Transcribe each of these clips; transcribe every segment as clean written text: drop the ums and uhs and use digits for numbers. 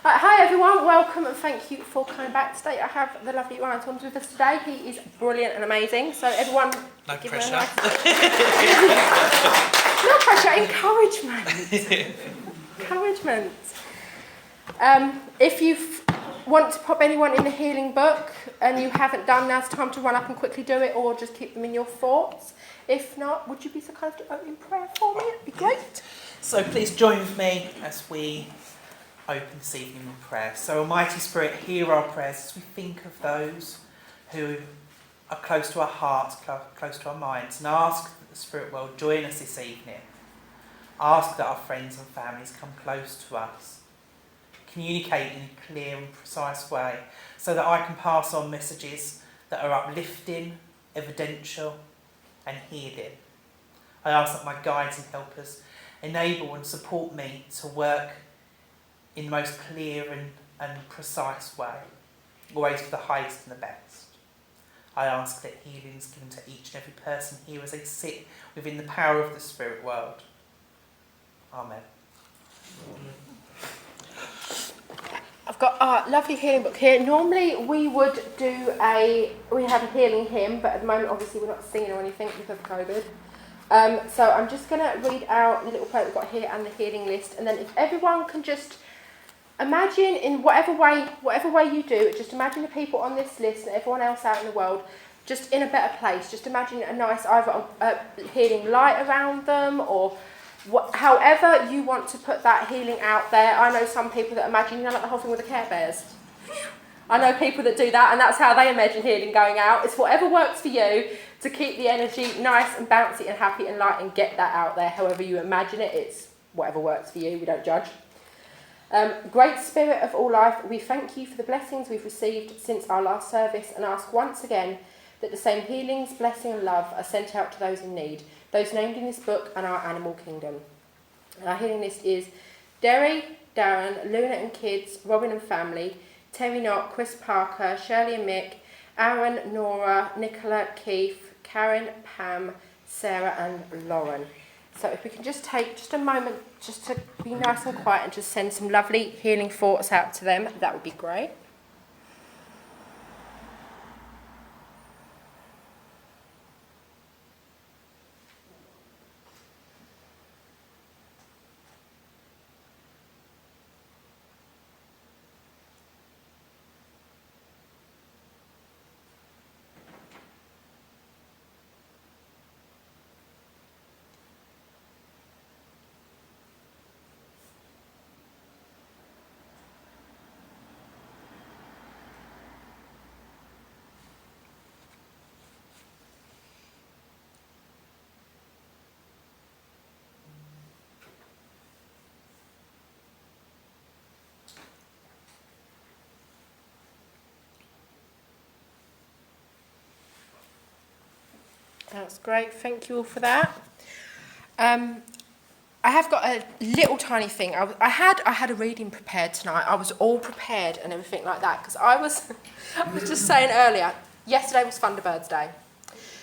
Hi everyone, welcome and thank you for coming back today. I have the lovely Ryan Saunders with us today. He is brilliant and amazing. So everyone, no give pressure. Him a nice... No pressure, encouragement. Encouragement. If you want to pop anyone in the healing book and you haven't done, now's time to run up and quickly do it, or just keep them in your thoughts. If not, would you be so kind of to open in prayer for me? It'd be great. So please join with me as we open this evening in prayer. So Almighty Spirit, hear our prayers as we think of those who are close to our hearts, close to our minds, and ask that the Spirit will join us this evening. Ask that our friends and families come close to us. Communicate in a clear and precise way so that I can pass on messages that are uplifting, evidential and healing. I ask that my guides and helpers enable and support me to work in the most clear and precise way, always for the highest and the best. I ask that healing is given to each and every person here as they sit within the power of the spirit world. Amen. I've got a lovely healing book here. Normally we would we have a healing hymn, but at the moment obviously we're not singing or anything because of COVID. So I'm just going to read out the little quote we've got here and the healing list, and then if everyone can just imagine in whatever way you do it, just imagine the people on this list and everyone else out in the world just in a better place. Just imagine a nice either healing light around them, or however you want to put that healing out there. I know some people that imagine, like the whole thing with the Care Bears. I know people that do that, and that's how they imagine healing going out. It's whatever works for you to keep the energy nice and bouncy and happy and light and get that out there. However you imagine it, it's whatever works for you. We don't judge. Great Spirit of all life, we thank you for the blessings we've received since our last service and ask once again that the same healings, blessing and love are sent out to those in need, those named in this book and our animal kingdom. And our healing list is Derry, Darren, Luna and kids, Robin and family, Terry Knott, Chris Parker, Shirley and Mick, Aaron, Nora, Nicola, Keith, Karen, Pam, Sarah and Lauren. So if we can just take just a moment just to be nice and quiet and just send some lovely healing thoughts out to them, that would be great. That's great, thank you all for that. I have got a little tiny thing. I had a reading prepared tonight. I was all prepared and everything like that because I was just saying earlier, yesterday was Thunderbirds Day.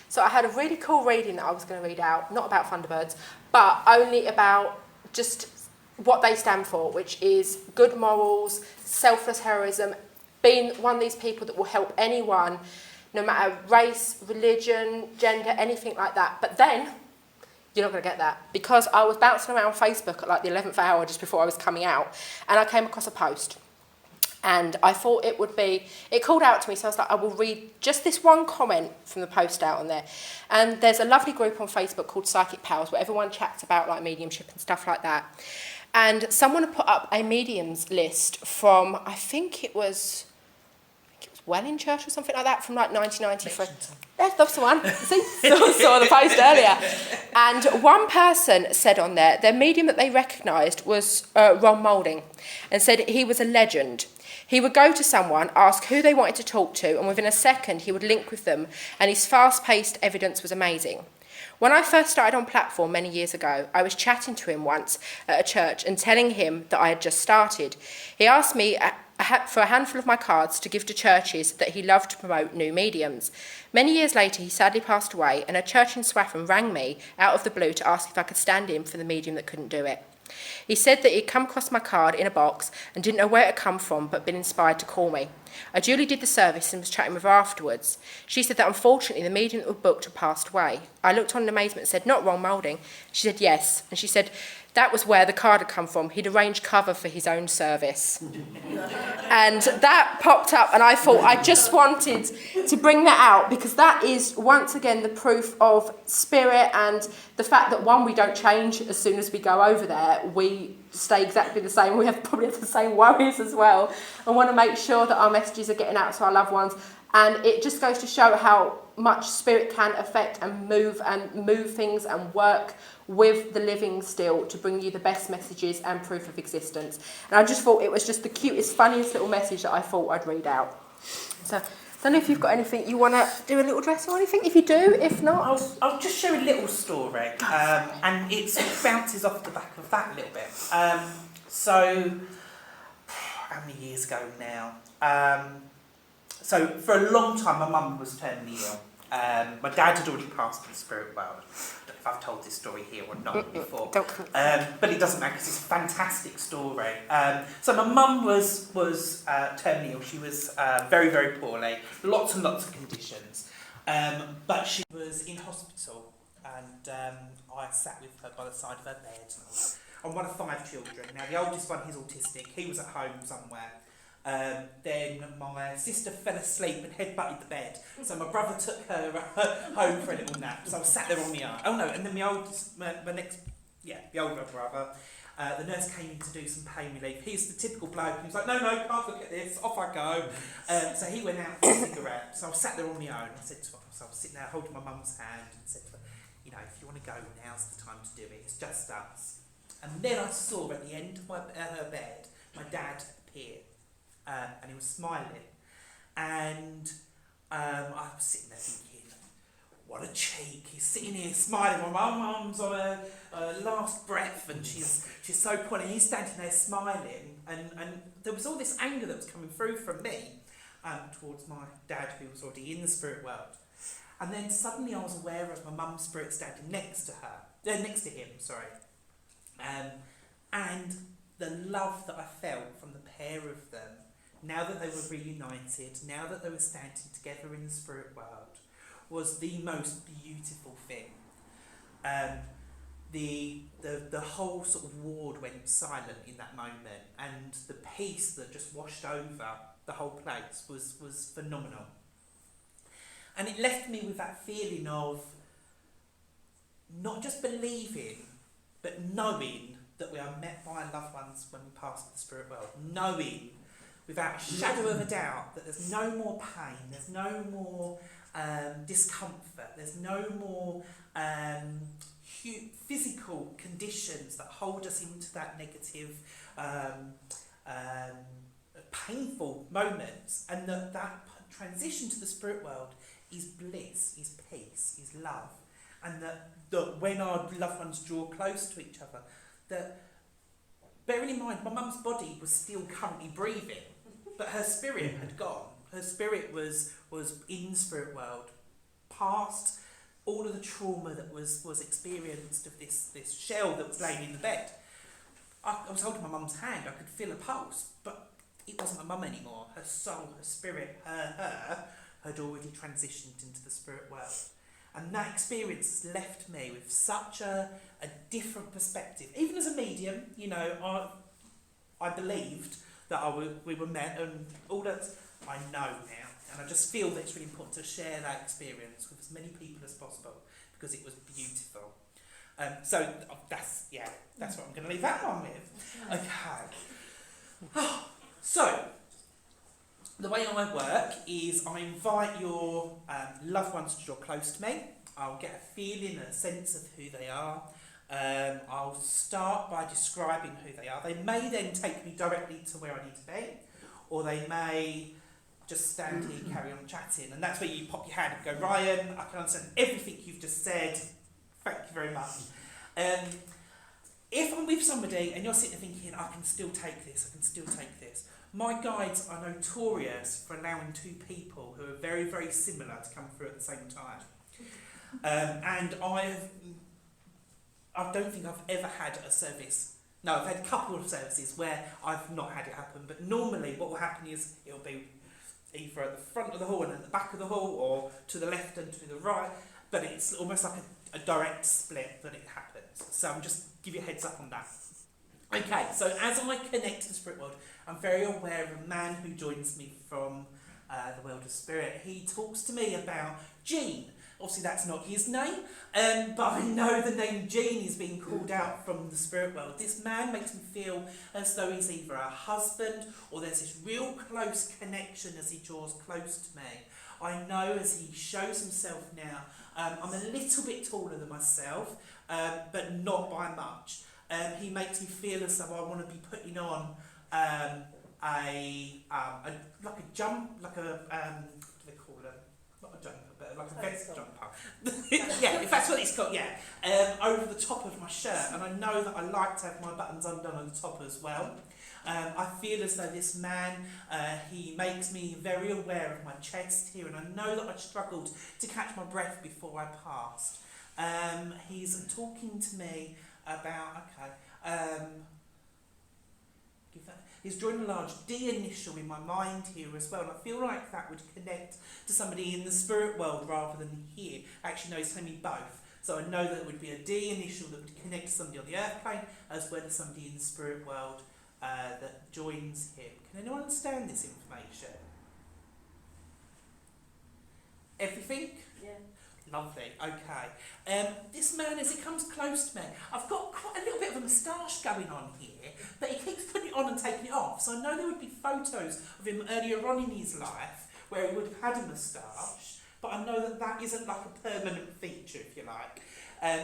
So I had a really cool reading that I was going to read out, not about Thunderbirds, but only about just what they stand for, which is good morals, selfless heroism, being one of these people that will help anyone, no matter race, religion, gender, anything like that. But then, you're not going to get that, because I was bouncing around Facebook at like the 11th hour just before I was coming out, and I came across a post. And I thought it called out to me, so I was like, I will read just this one comment from the post out on there. And there's a lovely group on Facebook called Psychic Powers, where everyone chats about like mediumship and stuff like that. And someone had put up a mediums list from, I think it was Welling-Church or something like that, from like 1993. Yeah, that's the one. See, saw the post earlier. And one person said on there, their medium that they recognised was Ron Moulding, and said he was a legend. He would go to someone, ask who they wanted to talk to, and within a second he would link with them, and his fast-paced evidence was amazing. When I first started on platform many years ago, I was chatting to him once at a church and telling him that I had just started. He asked me for a handful of my cards to give to churches that he loved to promote new mediums. Many years later, he sadly passed away, and a church in Swaffham rang me out of the blue to ask if I could stand in for the medium that couldn't do it. He said that he'd come across my card in a box and didn't know where it had come from, but been inspired to call me. I duly did the service and was chatting with her afterwards. She said that unfortunately the medium that was booked had passed away. I looked on in amazement and said, "Not Ron Moulding?" She said, "Yes." And she said that was where the card had come from. He'd arranged cover for his own service. And that popped up, and I thought I just wanted to bring that out, because that is, once again, the proof of spirit and the fact that, one, we don't change as soon as we go over there. We stay exactly the same. We probably have the same worries as well, and want to make sure that our messages are getting out to our loved ones. And it just goes to show how much spirit can affect and move things and work with the living still to bring you the best messages and proof of existence. And I just thought it was just the cutest, funniest little message that I thought I'd read out. So I don't know if you've got anything you want to do a little dress or anything. If you do, if not, I'll just share a little story, and it sort of bounces off the back of that a little bit. So, how many years ago now? So for a long time, my mum was terminally ill. My dad had already passed in the spirit world. I don't know if I've told this story here or not before, but it doesn't matter because it's a fantastic story. So my mum was terminally ill. She was very, very poorly, lots and lots of conditions, but she was in hospital, and I sat with her by the side of her bed. I'm one of 5 children. Now the oldest one, he's autistic. He was at home somewhere. Then my sister fell asleep and headbutted the bed, so my brother took her home for a little nap. So I was sat there on my own. Oh no, and then the older brother, the nurse came in to do some pain relief. He's the typical bloke. He was like, no, can't look at this. Off I go. So he went out for a cigarette. So I was sat there on my own. I said to her, so I was sitting there holding my mum's hand and said to her, if you want to go, now's the time to do it. It's just us. And then I saw at the end of her bed, my dad appear. And he was smiling, and I was sitting there thinking, what a cheek, he's sitting here smiling while my mum's on her last breath, and she's so poor, and he's standing there smiling, and there was all this anger that was coming through from me towards my dad, who was already in the spirit world. And then suddenly I was aware of my mum's spirit standing next to him, and the love that I felt from the pair of them, now that they were reunited, now that they were standing together in the spirit world, was the most beautiful thing. The whole sort of ward went silent in that moment, and the peace that just washed over the whole place was phenomenal. And it left me with that feeling of not just believing, but knowing that we are met by our loved ones when we pass the spirit world, knowing without a shadow of a doubt that there's no more pain, there's no more discomfort, there's no more physical conditions that hold us into that negative, painful moments, and that transition to the spirit world is bliss, is peace, is love, and that when our loved ones draw close to each other, that, bearing in mind, my mum's body was still currently breathing, but her spirit had gone. Her spirit was in the spirit world, past all of the trauma that was experienced of this shell that was laying in the bed. I was holding my mum's hand, I could feel a pulse, but it wasn't my mum anymore. Her soul, her spirit, her had already transitioned into the spirit world. And that experience left me with such a different perspective. Even as a medium, I believed that we were met, and all that I know now. And I just feel that it's really important to share that experience with as many people as possible, because it was beautiful. So that's what I'm going to leave that one with. Okay. So, the way I work is I invite your loved ones to draw close to me. I'll get a feeling, a sense of who they are. I'll start by describing who they are. They may then take me directly to where I need to be, or they may just stand here and carry on chatting. And that's where you pop your hand and go, Ryan, I can understand everything you've just said. Thank you very much. If I'm with somebody and you're sitting there thinking, I can still take this, my guides are notorious for allowing 2 people who are very, very similar to come through at the same time. And I don't think I've ever had a service No, I've had a couple of services where I've not had it happen, but normally what will happen is it'll be either at the front of the hall and at the back of the hall, or to the left and to the right, but it's almost like a direct split that it happens. So I'm just give you a heads up on that. Okay, so as I connect to the spirit world, I'm very aware of a man who joins me from the world of spirit. He talks to me about Gene. Obviously that's not his name, but I know the name Gene is being called out from the spirit world. This man makes me feel as though he's either a husband, or there's this real close connection as he draws close to me. I know as he shows himself now, I'm a little bit taller than myself, but not by much. He makes me feel as though I want to be putting on like a jump, like a what do they call it? Not a jumper, but like a vest jumper. Yeah, if that's what it's called, yeah. Over the top of my shirt, and I know that I like to have my buttons undone on the top as well. I feel as though this man, he makes me very aware of my chest here, and I know that I struggled to catch my breath before I passed. He's talking to me about, he's drawing a large D initial in my mind here as well, and I feel like that would connect to somebody in the spirit world rather than here. Actually, no, he's telling me both. So I know that it would be a D initial that would connect to somebody on the earth plane, as well as somebody in the spirit world that joins him. Can anyone understand this information? Everything? Yeah. Lovely, okay. This man, as he comes close to me, I've got quite a little bit of a moustache going on here, but he keeps putting it on and taking it off. So I know there would be photos of him earlier on in his life where he would have had a moustache, but I know that that isn't like a permanent feature, if you like.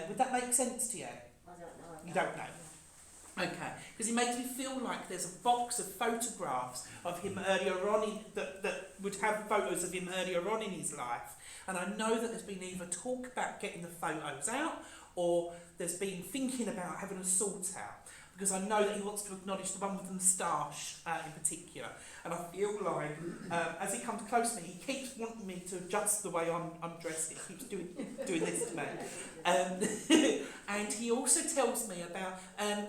Would that make sense to you? I don't know. You don't know? Okay, because he makes me feel like there's a box of photographs of him earlier on, that would have photos of him earlier on in his life. And I know that there's been either talk about getting the photos out, or there's been thinking about having a sort out. Because I know that he wants to acknowledge the one with the moustache in particular. And I feel like, as he comes close to me, he keeps wanting me to adjust the way I'm dressed. He keeps doing this to me. And he also tells me about,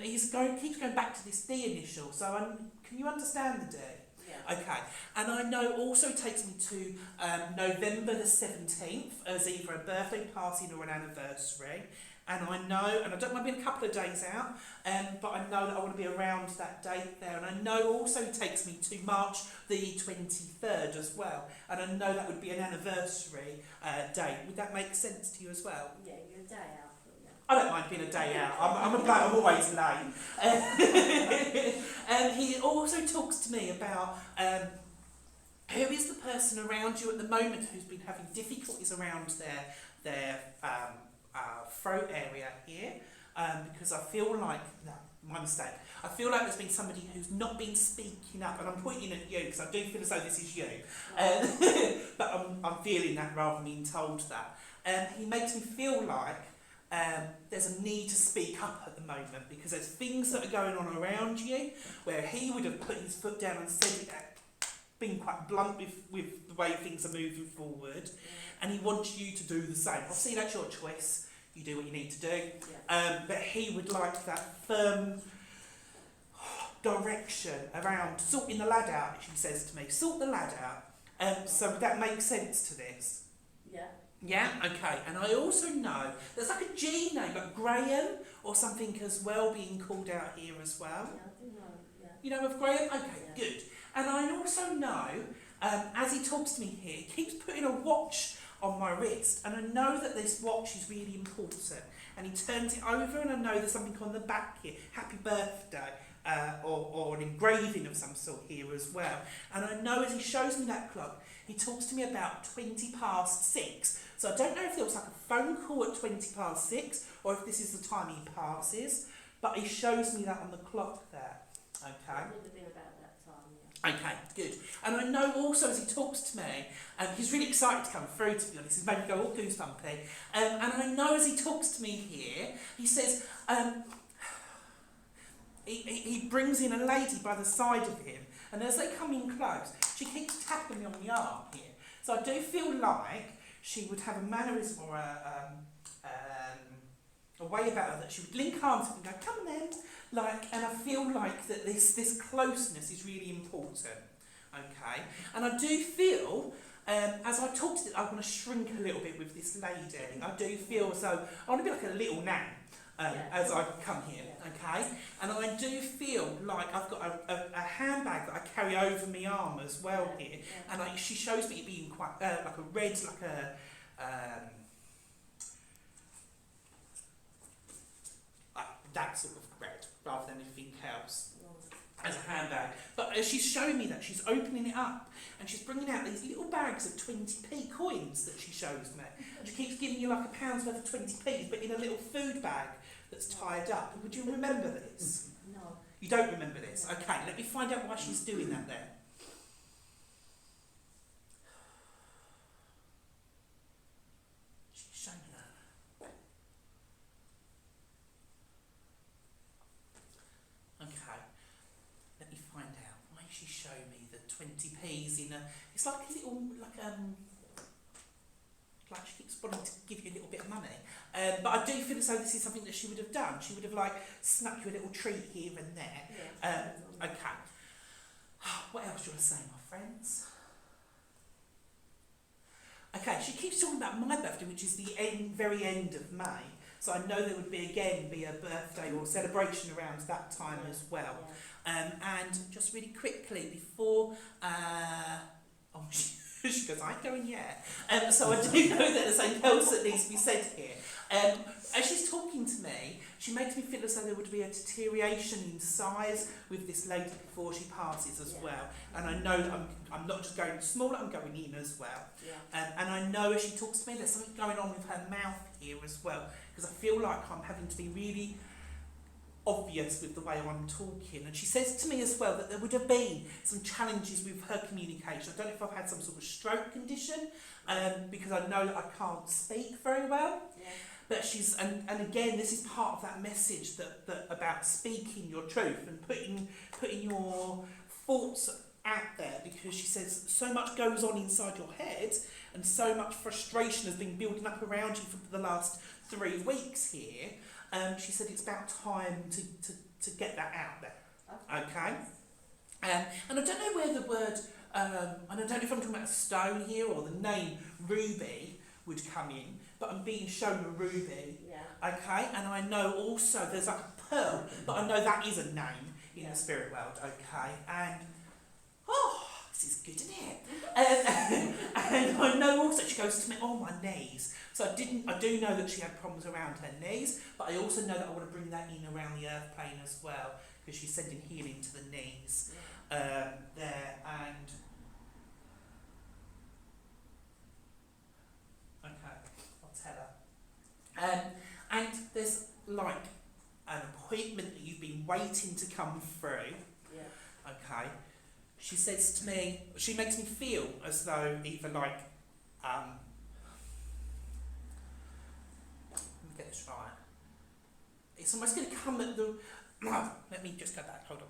keeps going back to this D initial. So can you understand the D? Yeah. Okay. And I know also takes me to November the 17th as either a birthday party or an anniversary. And I know, and I don't mind being a couple of days out, but I know that I want to be around that date there. And I know also takes me to March the 23rd as well. And I know that would be an anniversary date. Would that make sense to you as well? Yeah, you're a day out. Yeah. I don't mind being a day out. I'm always late. He also talks to me about who is the person around you at the moment who's been having difficulties around their throat area here, because I feel like, no, my mistake, I feel like there's been somebody who's not been speaking up, and I'm pointing at you because I do feel as though this is you, but I'm feeling that rather than being told that. He makes me feel like there's a need to speak up at the moment, because there's things that are going on around you where he would have put his foot down and said it, being quite blunt with the way things are moving forward, and he wants you to do the same. Obviously that's your choice, you do what you need to do, but he would like that firm direction around sorting the lad out. She says to me, sort the lad out. So that makes sense to this. Yeah. Yeah, okay. And I also know there's like a G name, like Graham or something as well being called out here as well. Yeah, I do know. Yeah. You know of Graham? Okay, Yeah. good. And I also know, as he talks to me here, he keeps putting a watch on my wrist, and I know that this watch is really important. And he turns it over, and I know there's something on the back here, happy birthday, or an engraving of some sort here as well. And I know as he shows me that clock, he talks to me about 6:20. So I don't know if there was like a phone call at 6:20, or if this is the time he passes, but he shows me that on the clock there. Okay. It would have been about that time, yeah. Okay, good. And I know also as he talks to me, he's really excited to come through, to be honest. He's made me go all goosebumpy. And I know as he talks to me here, he says, he brings in a lady by the side of him, and as they come in close, she keeps tapping me on the arm here. So I do feel like she would have a mannerism or a way about her that she would link arms up and go, come on then, like, and I feel like that this closeness is really important, okay? And I do feel, as I talk to it, I want to shrink a little bit with this lady. I do feel as though I want to be like a little nan as I come here, okay? And I do feel like I've got a handbag that I carry over my arm as well here, and she shows me it being quite like a red, like a that sort of red rather than anything else as a handbag. But as she's showing me that, she's opening it up and she's bringing out these little bags of 20p coins that she shows me. And she keeps giving you like a pound's worth of 20p, but in a little food bag that's tied up. Would you remember this? No. You don't remember this? Okay, let me find out why she's doing that then. She's showing me that. Okay, let me find out why she showed me the 20p's in a. It's like a little, like she keeps wanting to give you a little bit of money. But I do feel as though this is something that she would have done. She would have like snuck you a little treat here and there. Okay. What else do you want to say, my friends? Okay, she keeps talking about my birthday, which is the very end of May. So I know there would be a birthday or celebration around that time as well. And just really quickly before, she goes, I ain't going yet. So I do know that there's something else that needs to be said here. As she's talking to me, she makes me feel as though there would be a deterioration in size with this lady before she passes as well. And I know that I'm not just going smaller, I'm going in as well. And I know as she talks to me, there's something going on with her mouth here as well, because I feel like I'm having to be really obvious with the way I'm talking. And she says to me as well that there would have been some challenges with her communication. I don't know if I've had some sort of stroke condition, because I know that I can't speak very well. But she's, and again, this is part of that message that about speaking your truth and putting your thoughts out there, because she says so much goes on inside your head and so much frustration has been building up around you for the last 3 weeks here. She said it's about time to get that out there. Okay? And I don't know where the word, and I don't know if I'm talking about a stone here or the name ruby would come in, but I'm being shown a ruby. Okay? And I know also there's like a pearl, but I know that is a name in the spirit world. Okay? And this is good, isn't it? And I know also she goes to me on my knees. So I do know that she had problems around her knees, but I also know that I want to bring that in around the earth plane as well, because she's sending healing to the knees there. And okay, I'll tell her. And there's like an appointment that you've been waiting to come through. Okay. She says to me, she makes me feel as though either like, let me get this right. It's almost going to come at the, let me just go back, hold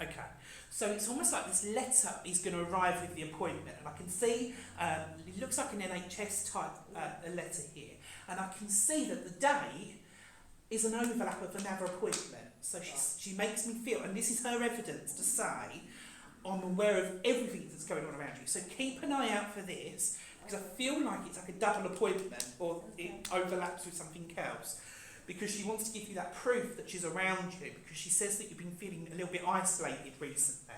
on. Okay, so it's almost like this letter is going to arrive with the appointment, and I can see, it looks like an NHS type a letter here, and I can see that the day is an overlap of another appointment. So she makes me feel, and this is her evidence to say, I'm aware of everything that's going on around you. So keep an eye out for this, because I feel like it's like a double appointment, or it overlaps with something else. Because she wants to give you that proof that she's around you, because she says that you've been feeling a little bit isolated recently.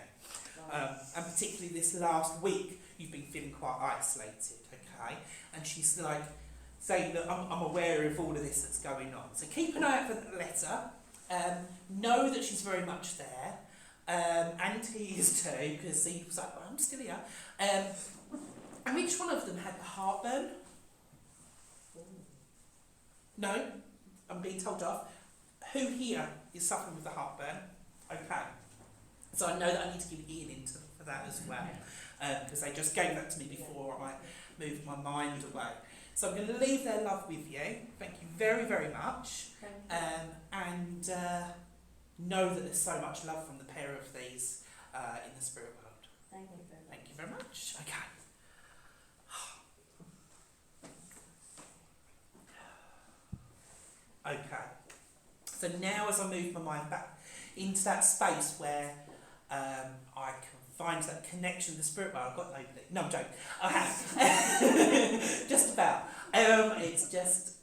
And particularly this last week, you've been feeling quite isolated, okay? And she's like, saying that I'm aware of all of this that's going on. So keep an eye out for the letter. Know that she's very much there. And he is too, because he was like, well, I'm still here. And each one of them had the heartburn. No, I'm being told off. Who here is suffering with the heartburn? Okay. So I know that I need to give healing for that as well. Because they just gave that to me before I moved my mind away. So I'm going to leave their love with you. Thank you very, very much. And know that there's so much love from the pair of these in the spirit world. Thank you very much. Thank you very much. Okay. So now as I move my mind back into that space where I can find that connection with the spirit world, I've got nobody. No, I'm joking. I have. Just about. It's just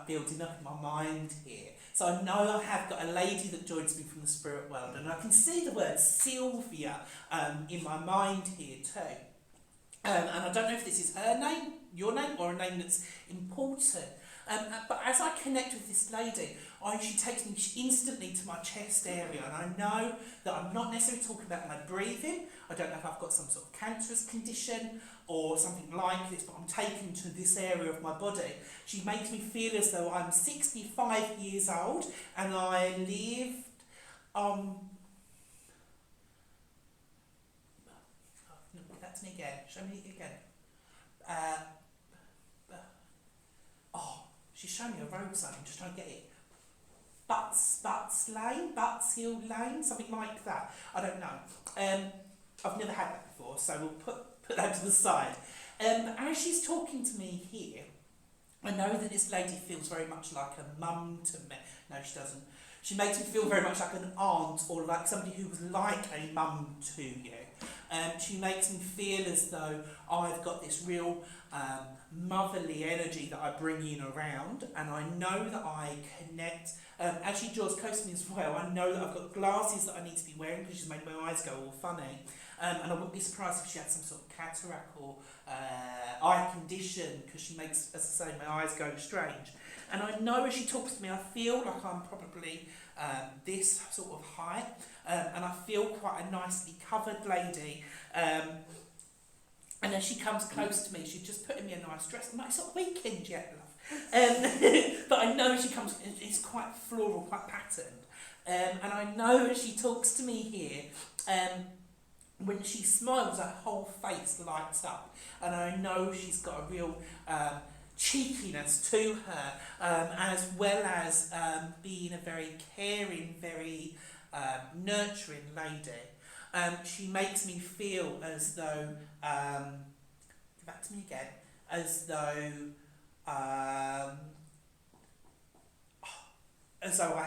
building up in my mind here. So I know I have got a lady that joins me from the spirit world, and I can see the word Sylvia in my mind here too. And I don't know if this is her name, your name, or a name that's important. But as I connect with this lady, she takes me instantly to my chest area, and I know that I'm not necessarily talking about my breathing. I don't know if I've got some sort of cancerous condition or something like this, but I'm taken to this area of my body. She makes me feel as though I'm 65 years old and I lived that's me again. Show me it again. She's showing me a road sign. I'm just trying to get it. Butts Hill Lane, something like that. I don't know. I've never had that before, so we'll put that to the side. But as she's talking to me here, I know that this lady feels very much like a mum to me. No, she doesn't. She makes me feel very much like an aunt, or like somebody who was like a mum to you. She makes me feel as though I've got this real motherly energy that I bring in around, and I know that I connect. As she draws close to me as well, I know that I've got glasses that I need to be wearing because she's made my eyes go all funny. And I wouldn't be surprised if she had some sort of cataract or eye condition, because she makes, as I say, my eyes go strange. And I know as she talks to me, I feel like I'm probably this sort of height, and I feel quite a nicely covered lady. And as she comes close to me, she's just putting me a nice dress. I'm like, it's not weekend yet, love. But I know as she comes, it's quite floral, quite patterned. And I know as she talks to me here, when she smiles, her whole face lights up. And I know she's got a real cheekiness to her, as well as being a very caring, very nurturing lady. She makes me feel as though, go back to me again, as though I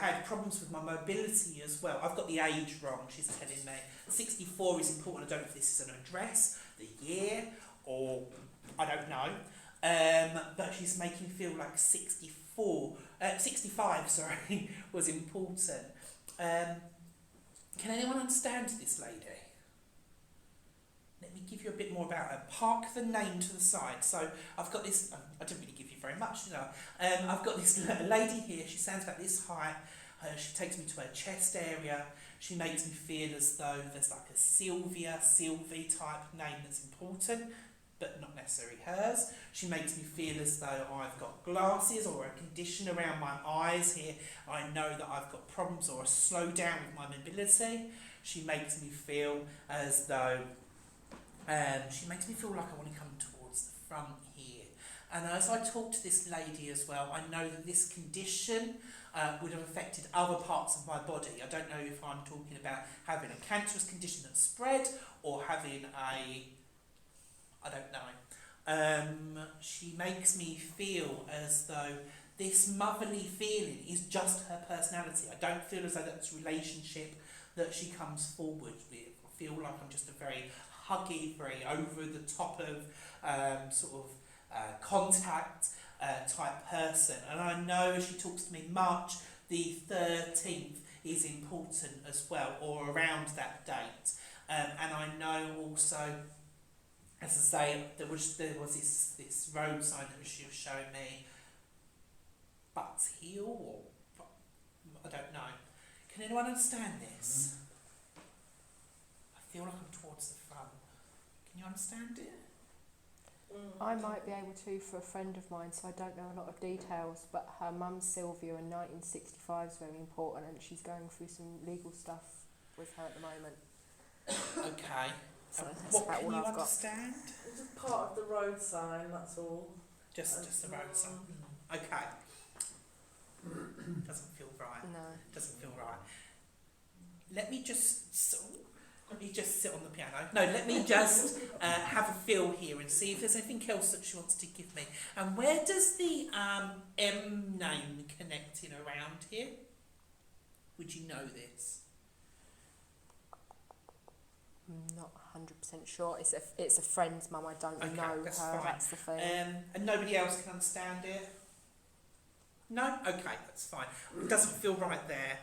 had problems with my mobility as well. I've got the age wrong, she's telling me. 64 is important. I don't know if this is an address, the year, or I don't know. But she's making me feel like 65, was important. Can anyone understand this lady? Let me give you a bit more about her. Park the name to the side. So I've got this, I didn't really give you very much, did I? I've got this lady here, she stands about this height. She takes me to her chest area. She makes me feel as though there's like a Sylvie type name that's important, but not necessarily hers. She makes me feel as though I've got glasses or a condition around my eyes here. I know that I've got problems or a slowdown with my mobility. She makes me feel as though, she makes me feel like I want to come towards the front here. And as I talk to this lady as well, I know that this condition would have affected other parts of my body. I don't know if I'm talking about having a cancerous condition that's spread or having a, I don't know. She makes me feel as though this motherly feeling is just her personality. I don't feel as though that's a relationship that she comes forward with. I feel like I'm just a very huggy, very over the top of contact type person. And I know as she talks to me, March the 13th is important as well, or around that date. And I know also, as I say, there was this road sign that she was showing me, Butts Hill, or I don't know. Can anyone understand this? I feel like I'm towards the front. Can you understand it? I might be able to for a friend of mine, so I don't know a lot of details, but her mum's Sylvia in 1965 is very important, and she's going through some legal stuff with her at the moment. Okay. So that's What about can all you I've got. understand? It's just part of the road sign, that's all. Just the road sign. Okay. Doesn't feel right. No. Doesn't feel right. Let me just sit on the piano. No, let me just have a feel here and see if there's anything else that she wants to give me. And where does the M name connect in around here? Would you know this? I'm not 100% sure. It's a friend's mum. I don't Okay, know that's her. fine. That's the thing. And nobody else can understand it? No? Okay, that's fine. It doesn't feel right there.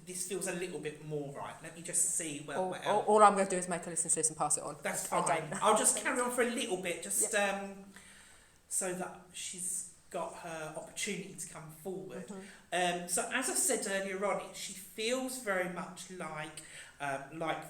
This feels a little bit more right. Let me just see what else. All I'm going to do is make her listen to this and pass it on. That's I fine. don't. I'll just carry on for a little bit, just so that she's got her opportunity to come forward. So as I said earlier on, she feels very much like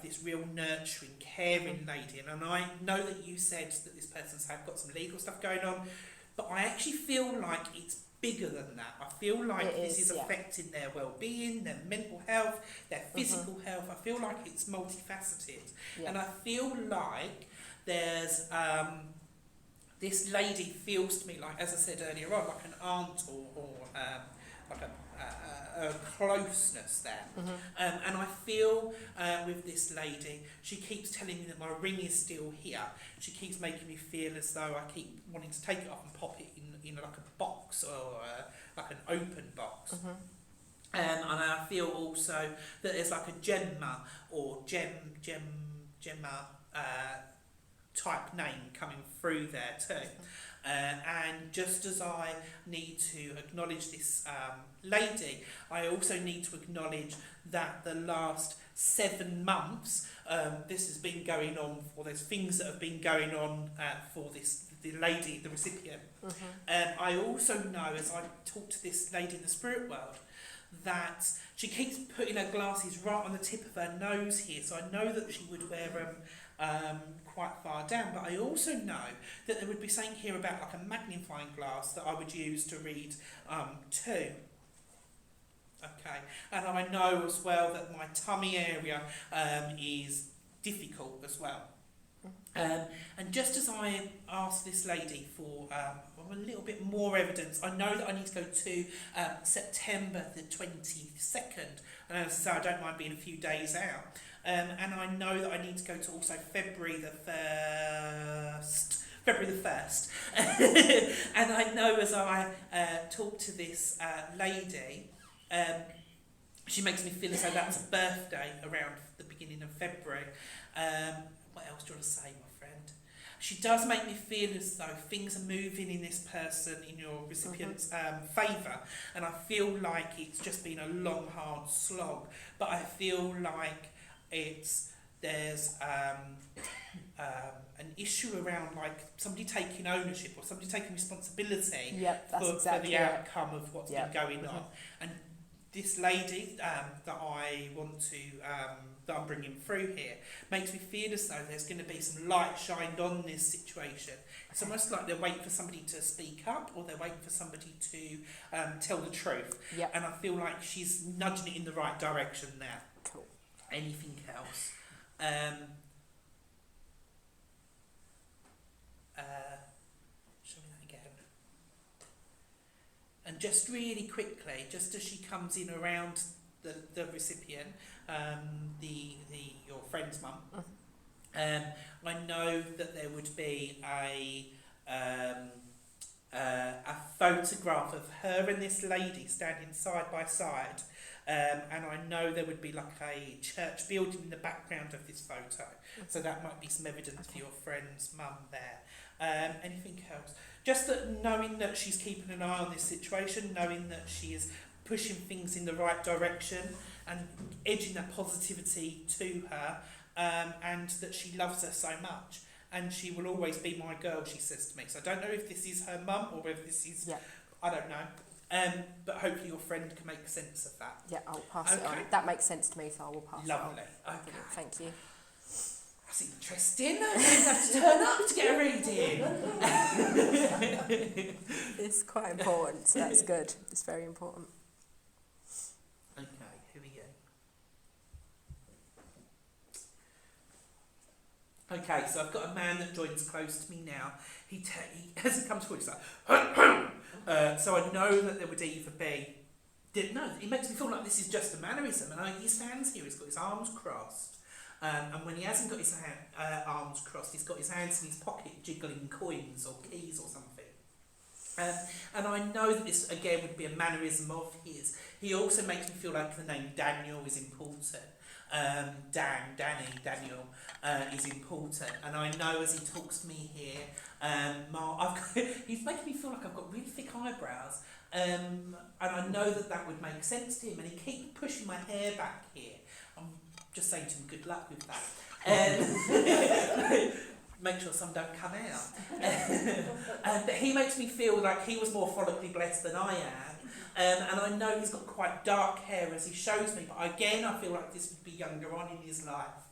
this real nurturing, caring lady. And I know that you said that this person's got some legal stuff going on, but I actually feel like it's bigger than that. I feel like this is affecting their well-being, their mental health, their physical health. I feel like it's multifaceted. And I feel like there's this lady feels to me like, as I said earlier on, like an aunt or like a closeness there. And I feel with this lady, she keeps telling me that my ring is still here. She keeps making me feel as though I keep wanting to take it off and pop it in like a box or like an open box. And I feel also that there's like a Gemma or Gemma type name coming through there too. And just as I need to acknowledge this lady, I also need to acknowledge that the last 7 months this has been going on, or there's things that have been going on for the lady, the recipient. I also know, as I talk to this lady in the spirit world, that she keeps putting her glasses right on the tip of her nose here, so I know that she would wear them quite far down, but I also know that there would be something here about like a magnifying glass that I would use to read too. Okay, and I know as well that my tummy area is difficult as well. And just as I asked this lady for a little bit more evidence, I know that I need to go to September the 22nd, and as I say, I don't mind being a few days out. And I know that I need to go to also February the 1st. And I know as I talk to this lady, she makes me feel as though that's a birthday around the beginning of February. What else do you want to say, my friend? She does make me feel as though things are moving in this person, in your recipient's favour. And I feel like it's just been a long, hard slog. But I feel like there's an issue around like somebody taking ownership or somebody taking responsibility for the outcome of what's been going on. And this lady that I want to that I'm bringing through here makes me feel as though there's going to be some light shined on this situation. It's almost like they're waiting for somebody to speak up, or they're waiting for somebody to tell the truth. And I feel like she's nudging it in the right direction now. Cool. Anything else? Show me that again. And just really quickly, just as she comes in around the recipient, your friend's mum, I know that there would be a photograph of her and this lady standing side by side. And I know there would be like a church building in the background of this photo. So that might be some evidence for your friend's mum there. Anything else? Just that knowing that she's keeping an eye on this situation, knowing that she is pushing things in the right direction and edging that positivity to her, and that she loves her so much. And she will always be my girl, she says to me. So I don't know if this is her mum or whether this is, I don't know. But hopefully your friend can make sense of that. Yeah, I'll pass it on. That makes sense to me, so I will pass Lovely. it on. Okay. Thank you. That's interesting. I don't have to turn up to get a reading. It's quite important, so that's good. It's very important. Okay, here we go. Okay, so I've got a man that joins close to me now. He as he comes forward, he's like, so I know that there would either be... No, it makes me feel like this is just a mannerism. And he stands here, he's got his arms crossed. And when he hasn't got his arms crossed, he's got his hands in his pocket jiggling coins or keys or something. And I know that this, again, would be a mannerism of his. He also makes me feel like the name Daniel is important. Daniel is important. And I know as he talks to me here, he's making me feel like I've got really thick eyebrows. And I know that that would make sense to him. And he keeps pushing my hair back here. I'm just saying to him, good luck with that. Make sure some don't come out. But he makes me feel like he was more follically blessed than I am. And I know he's got quite dark hair as he shows me, but again, I feel like this would be younger on in his life.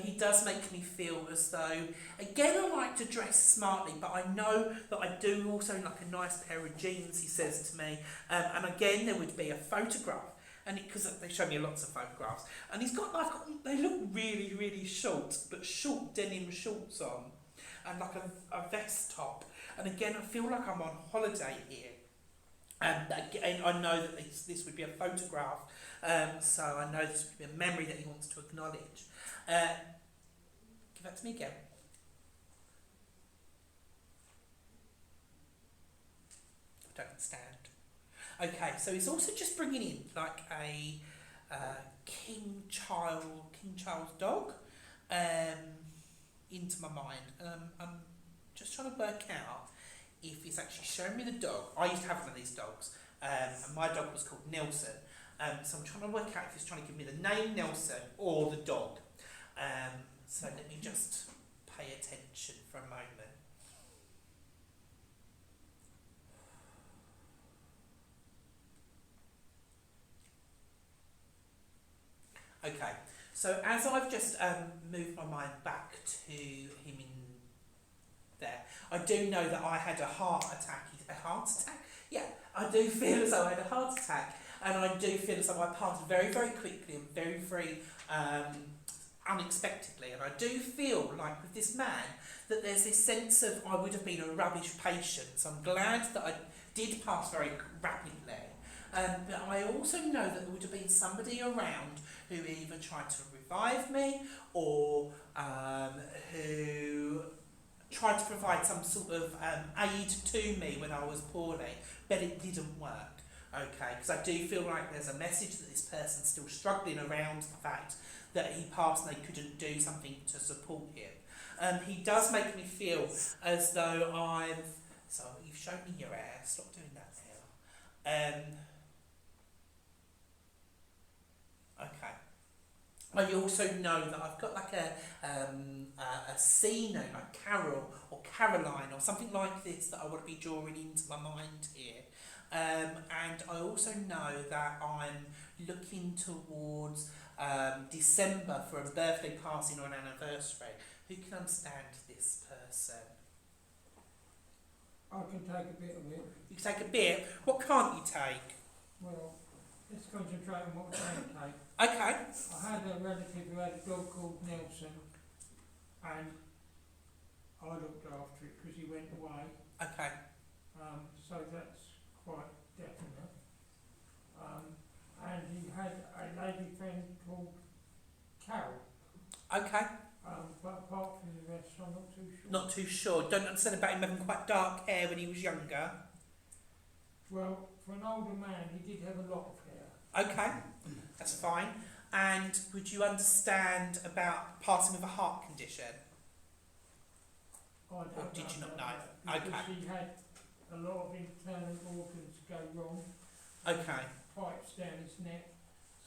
He does make me feel as though, again, I like to dress smartly, but I know that I do also like a nice pair of jeans, he says to me. And again, there would be a photograph. And because they show me lots of photographs, and he's got like, they look really, really short, but short denim shorts on, and like a vest top. And again, I feel like I'm on holiday here. And again, I know that this would be a photograph, so I know this would be a memory that he wants to acknowledge. Give that to me again. I don't understand. Okay, so he's also just bringing in like a King Charles dog into my mind. I'm just trying to work out if he's actually showing me the dog. I used to have one of these dogs, and my dog was called Nelson. So I'm trying to work out if he's trying to give me the name Nelson or the dog. So let me just pay attention for a moment. Okay, so as I've just moved my mind back to him in there, I do know that I had a heart attack. A heart attack? Yeah, I do feel as though I had a heart attack, and I do feel as though I passed very, very quickly and very, very unexpectedly. And I do feel like with this man that there's this sense of I would have been a rubbish patient. So I'm glad that I did pass very rapidly. But I also know that there would have been somebody around who either tried to revive me or who tried to provide some sort of aid to me when I was poorly, but it didn't work. Okay, because I do feel like there's a message that this person's still struggling around the fact that he passed and they couldn't do something to support him. He does make me feel as though so you've shown me your hair, stop doing that now. Okay. I also know that I've got like a C note, like Carol or Caroline or something like this that I want to be drawing into my mind here. And I also know that I'm looking towards December for a birthday party or an anniversary. Who can understand this person? I can take a bit of it. You can take a bit. What can't you take? Well, let's concentrate on what we can take. Okay. I had a relative who had a dog called Nelson, and I looked after it because he went away. Okay. So that's quite definite. And he had a lady friend called Carol. Okay. But apart from the rest, I'm not too sure. Not too sure. Don't understand about him having quite dark hair when he was younger. Well, for an older man, he did have a lot of hair. Okay, that's fine. And would you understand about passing with a heart condition? I don't Or did you not know? Because Okay. he had a lot of internal organs go wrong. Okay. Pipes down his neck.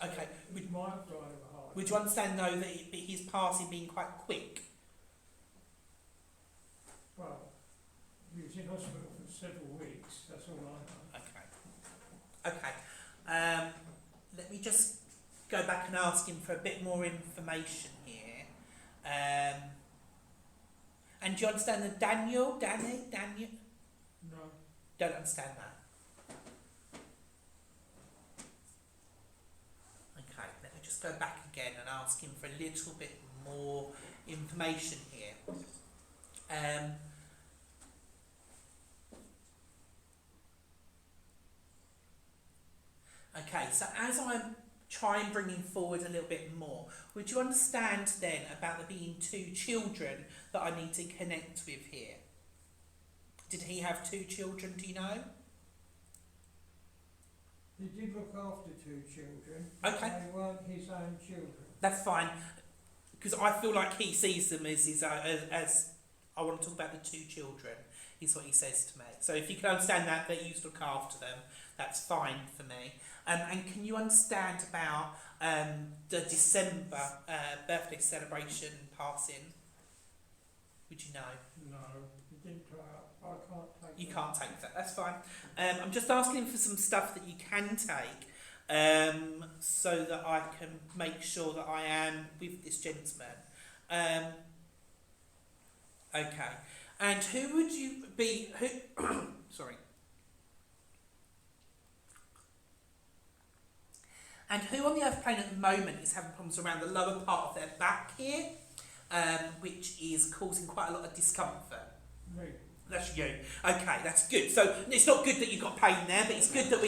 So Okay. he might have died of a heart. Would you understand though that his passing being quite quick? Well, he was in hospital for several weeks, that's all I know. Okay. Okay. Let me just go back and ask him for a bit more information here. And do you understand the Daniel? No. Don't understand that. Okay, let me just go back again and ask him for a little bit more information here. Okay, so as I'm trying bringing forward a little bit more, would you understand then about there being two children that I need to connect with here? Did he have 2 children, do you know? He did look after 2 children. Okay. They weren't his own children. That's fine, because I feel like he sees them as his as I want to talk about the 2 children, is what he says to me. So if you can understand that he used to look after them, that's fine for me. And can you understand about the December birthday celebration passing? Would you know? No, he didn't try out. I can't take You that. can't take that, that's fine. I'm just asking for some stuff that you can take, so that I can make sure that I am with this gentleman. Okay. And who would you be, sorry. And who on the earth plane at the moment is having problems around the lower part of their back here, which is causing quite a lot of discomfort? Me. That's you. Okay, that's good. So it's not good that you've got pain there, but it's good that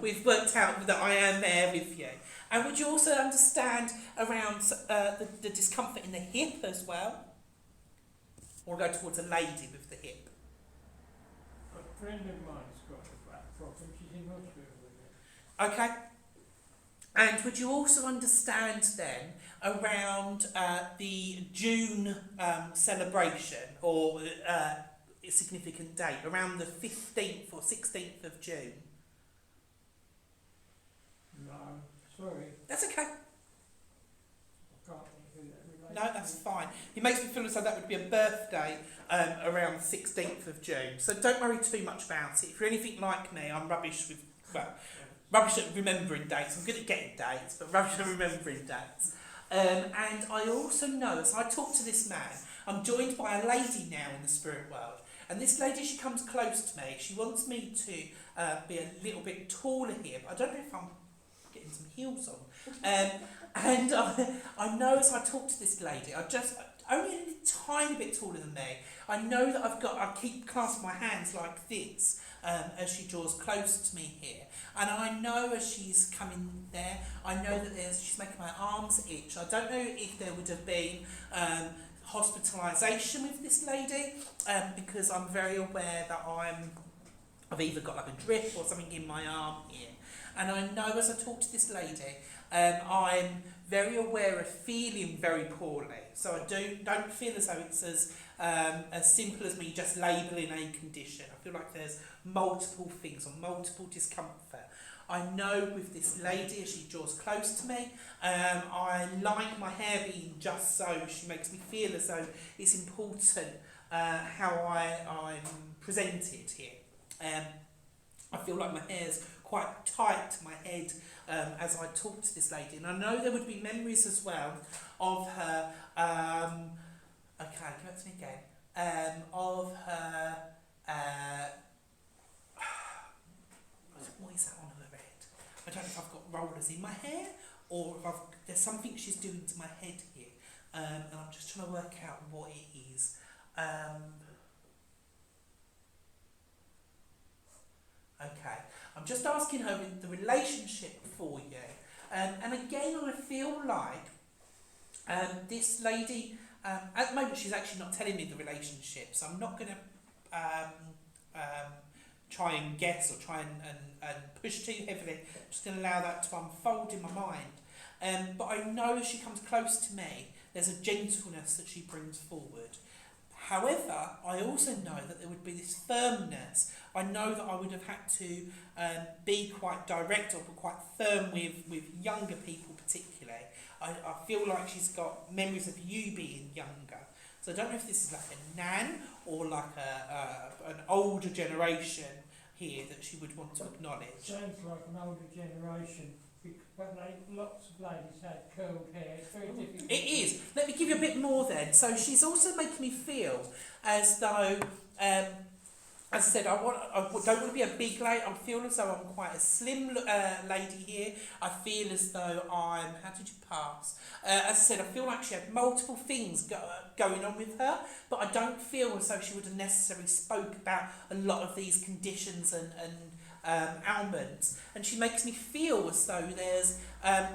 we've worked out that I am there with you. And would you also understand around the discomfort in the hip as well? Or go towards a lady with the hip? A friend of mine's got a back problem. She's in hospital with it. Okay. And would you also understand then around the June celebration or a significant date, around the 15th or 16th of June? No, sorry. That's okay. I can't think who that relates No, that's fine. It makes me feel as though that would be a birthday around the 16th of June. So don't worry too much about it. If you're anything like me, I'm rubbish with, well, rubbish at remembering dates. I'm good at getting dates, but rubbish at remembering dates. And I also know, as I talk to this man, I'm joined by a lady now in the spirit world. And this lady, she comes close to me. She wants me to be a little bit taller here, but I don't know if I'm getting some heels on. And I know as I talk to this lady, only a tiny bit taller than me, I know that I keep clasping my hands like this as she draws close to me here. And I know as she's coming there, I know that she's making my arms itch. I don't know if there would have been hospitalisation with this lady, because I'm very aware that I've either got like a drip or something in my arm here. And I know as I talk to this lady, I'm very aware of feeling very poorly. So I don't feel as though it's as simple as me just labelling a condition. I feel like there's multiple things or multiple discomfort. I know with this lady, as she draws close to me, I like my hair being just so. She makes me feel as though it's important how I'm presented here. I feel like my hair's quite tight to my head as I talk to this lady. And I know there would be memories as well of her, okay, give it to me again, of her, what is that on her head? I don't know if I've got rollers in my hair or if there's something she's doing to my head here, and I'm just trying to work out what it is. Okay, I'm just asking her the relationship for you, and again I feel like this lady, at the moment she's actually not telling me the relationship, so I'm not going to try and guess or try and push too heavily. I'm just going to allow that to unfold in my mind. But I know as she comes close to me, there's a gentleness that she brings forward. However, I also know that there would be this firmness. I know that I would have had to be quite direct or quite firm with younger people particularly. I feel like she's got memories of you being younger. So I don't know if this is like a nan or like an older generation here that she would want to acknowledge. Sounds like an older generation, but lots of ladies had curled hair. It's very difficult. It is. Let me give you a bit more then. So she's also making me feel as though, as I said, I don't want to be a big lady. I feel as though I'm quite a slim lady here. I feel as though I'm, how did you pass? As I said, I feel like she had multiple things going on with her, but I don't feel as though she would have necessarily spoke about a lot of these conditions and ailments. And she makes me feel as though there's,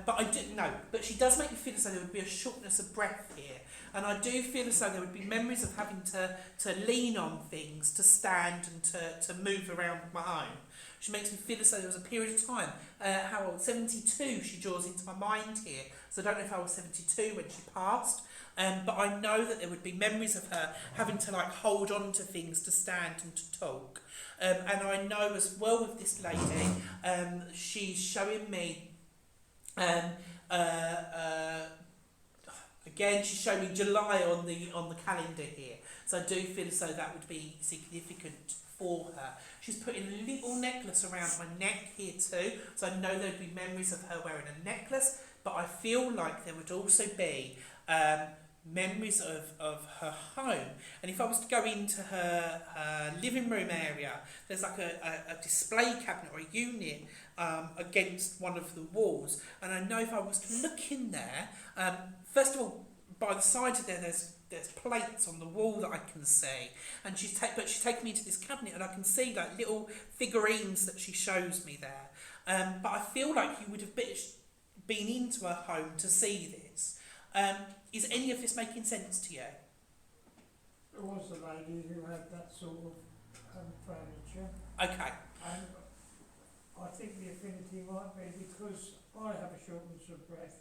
but she does make me feel as though there would be a shortness of breath here. And I do feel as though there would be memories of having to lean on things, to stand and to move around my home. She makes me feel as though there was a period of time, how old, 72 she draws into my mind here. So I don't know if I was 72 when she passed, but I know that there would be memories of her having to like hold on to things to stand and to talk. And I know as well with this lady, she's showing me, again, she's showing me July on the calendar here. So I do feel as though that would be significant for her. She's putting a little necklace around my neck here too. So I know there'd be memories of her wearing a necklace, but I feel like there would also be memories of her home. And if I was to go into her living room area, there's like a display cabinet or a unit against one of the walls. And I know if I was to look in there, first of all, by the side of there, there's plates on the wall that I can see, and she's taken me to this cabinet, and I can see like little figurines that she shows me there. But I feel like you would have been into her home to see this. Is any of this making sense to you? There was a lady who had that sort of furniture. Okay. And I think the affinity might be because I have a shortness of breath,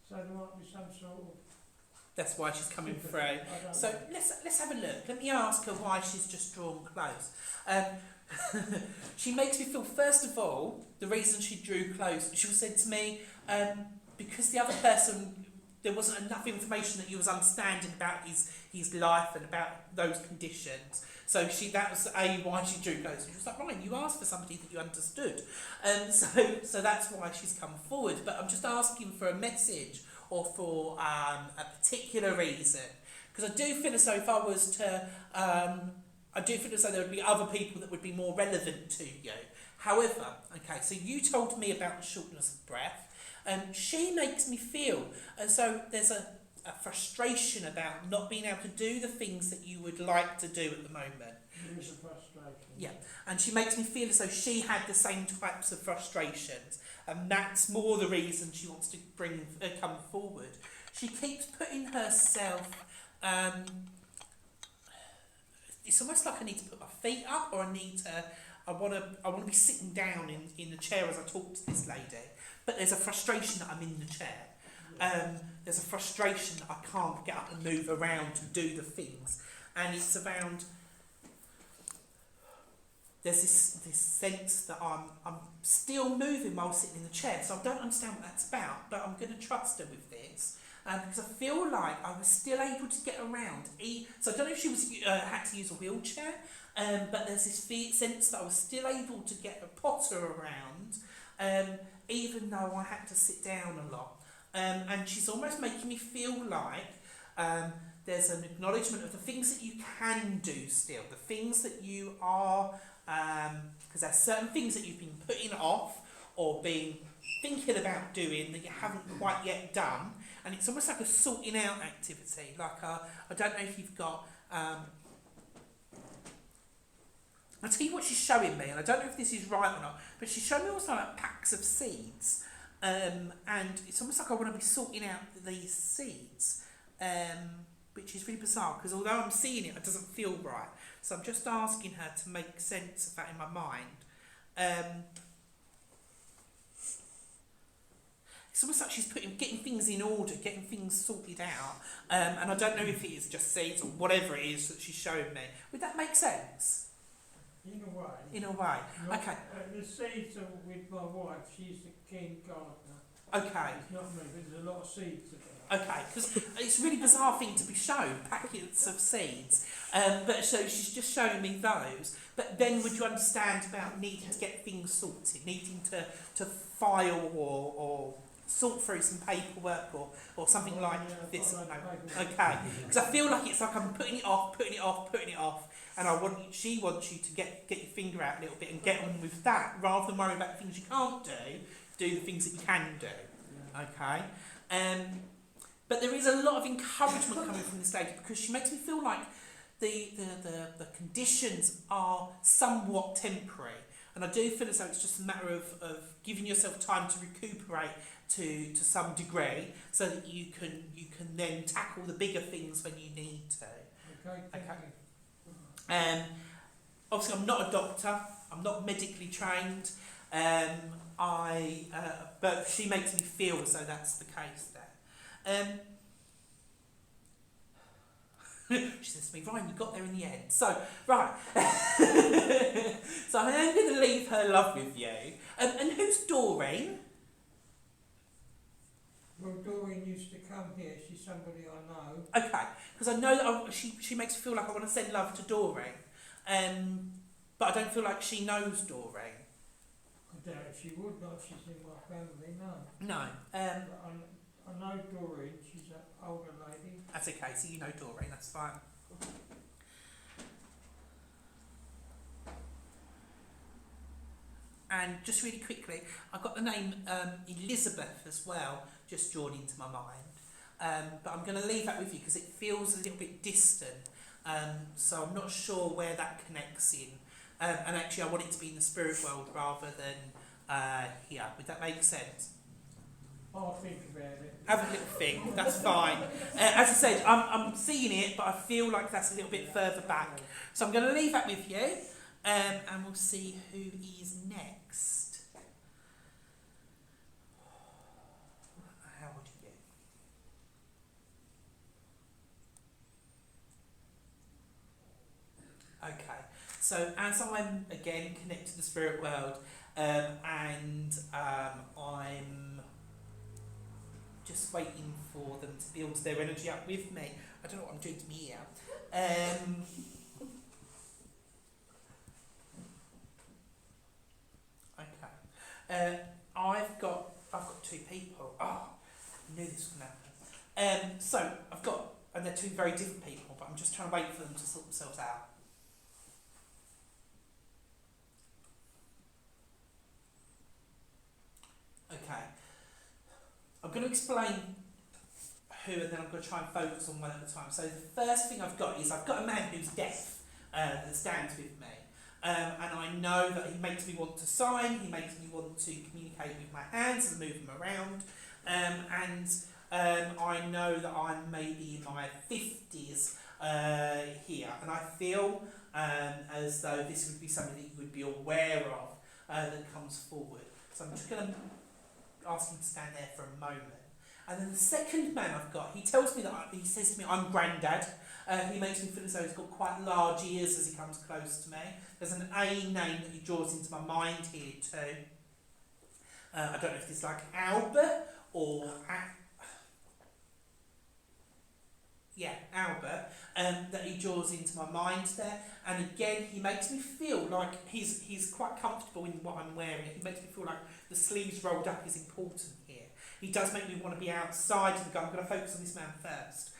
so there might be some sort of. That's why she's coming sympathy. through. So let's have a look. Let me ask her why she's just drawn close. She makes me feel, first of all, the reason she drew close, she said to me, because the other person, there wasn't enough information that you was understanding about his life and about those conditions. So that was why she drew close. She was like, Ryan, you asked for somebody that you understood. So that's why she's come forward. But I'm just asking for a message or for a particular reason. Because I do feel as though if I was to, I do feel as though there would be other people that would be more relevant to you. However, okay, so you told me about the shortness of breath. She makes me feel as though there's a frustration about not being able to do the things that you would like to do at the moment. There is a frustration. Yeah, and she makes me feel as though she had the same types of frustrations, and that's more the reason she wants to come forward. She keeps putting herself. It's almost like I need to put my feet up, or I want to be sitting down in the chair as I talk to this lady. But there's a frustration that I'm in the chair. There's a frustration that I can't get up and move around to do the things, and it's around. There's this sense that I'm still moving while sitting in the chair, so I don't understand what that's about, but I'm going to trust her with this, because I feel like I was still able to get around. So I don't know if she was had to use a wheelchair, but there's this sense that I was still able to get a potter around, even though I had to sit down a lot. And she's almost making me feel like there's an acknowledgement of the things that you can do still, the things that you are, because there's certain things that you've been putting off or been thinking about doing that you haven't quite yet done, and it's almost like a sorting out activity. Like I don't know if you've got. I'll tell you what she's showing me, and I don't know if this is right or not, but she's showing me also like packs of seeds, and it's almost like I want to be sorting out these seeds, which is really bizarre, because although I'm seeing it doesn't feel right. So I'm just asking her to make sense of that in my mind. It's almost like she's getting things in order, getting things sorted out, and I don't know if it is just seeds or whatever it is that she's showing me. Would that make sense? In a way. In a way. Not, Okay. The seeds are with my wife. She's the keen gardener. Okay. It's not me, but there's a lot of seeds about. Okay, because it's a really bizarre thing to be shown, packets of seeds. But so she's just showing me those. But then would you understand about needing to get things sorted, needing to file or sort through some paperwork or something like this? No. Okay, because I feel like it's like I'm putting it off, and she wants you to get your finger out a little bit and get on with that, rather than worry about the things you can't do the things that you can do. Okay. But there is a lot of encouragement coming from this lady, because she makes me feel like the conditions are somewhat temporary, and I do feel as though it's just a matter of giving yourself time to recuperate, to some degree, so that you can then tackle the bigger things when you need to. Okay, thank Okay. you. Obviously, I'm not a doctor. I'm not medically trained. But she makes me feel as though that's the case there. She says to me, Ryan, you got there in the end. So, right. So I am going to leave her love with you. And who's Doreen? Well, Doreen used to come here. She's somebody I know. Okay, because I know that she makes me feel like I want to send love to Doreen. But I don't feel like she knows Doreen. I doubt if she would, not if she's in my family, no. No. But I know Doreen. She's an older lady. That's okay, so you know Doreen, that's fine. And just really quickly, I've got the name Elizabeth as well, just drawn into my mind. But I'm going to leave that with you because it feels a little bit distant. So I'm not sure where that connects in. And actually I want it to be in the spirit world rather than here. Would that make sense? I'll think about it. Have a little think, that's fine. As I said, I'm seeing it, but I feel like that's a little bit further back. So I'm going to leave that with you, and we'll see who is next. How would you get? Okay, so as I'm again connected to the spirit world, and I'm just waiting for them to build their energy up with me. I don't know what I'm doing to me here. Okay. I've got two people. Oh, I knew this was going to happen. So I've got, and they're two very different people, but I'm just trying to wait for them to sort themselves out. Okay. I'm going to explain who, and then I'm going to try and focus on one at a time. So the first thing I've got is I've got a man who's deaf that stands with me. And I know that he makes me want to sign, he makes me want to communicate with my hands and move them around. I know that I'm maybe in my 50s here, and I feel as though this would be something that you would be aware of that comes forward. So I'm just going to ask him to stand there for a moment. And then the second man I've got, he tells me that he says to me, I'm granddad. He makes me feel as though he's got quite large ears as he comes close to me. There's an A name that he draws into my mind here too. I don't know if it's like Albert or Albert, that he draws into my mind there. And again, he makes me feel like he's quite comfortable in what I'm wearing. He makes me feel like the sleeves rolled up is important here. He does make me want to be outside and go, I'm going to focus on this man first.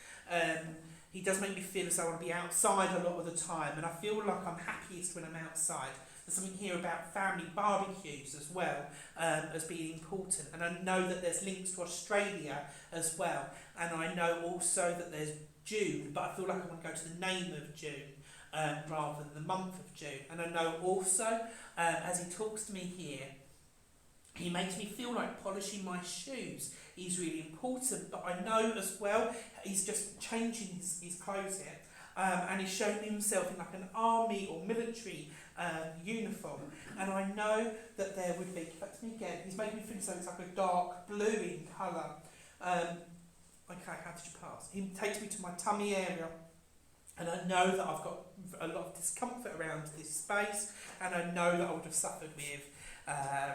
He does make me feel as though I want to be outside a lot of the time, and I feel like I'm happiest when I'm outside. There's something here about family barbecues as well as being important, and I know that there's links to Australia as well, and I know also that there's June, but I feel like I want to go to the name of June rather than the month of June. And I know also, as he talks to me here, he makes me feel like polishing my shoes is really important, but I know as well he's just changing his clothes here, and he's showing himself in like an army or military uniform, and I know that there would be, back to me again, he's making me feel as though it's like a dark blue in colour. Okay, how did you pass? He takes me to my tummy area, and I know that I've got a lot of discomfort around this space, and I know that I would have suffered with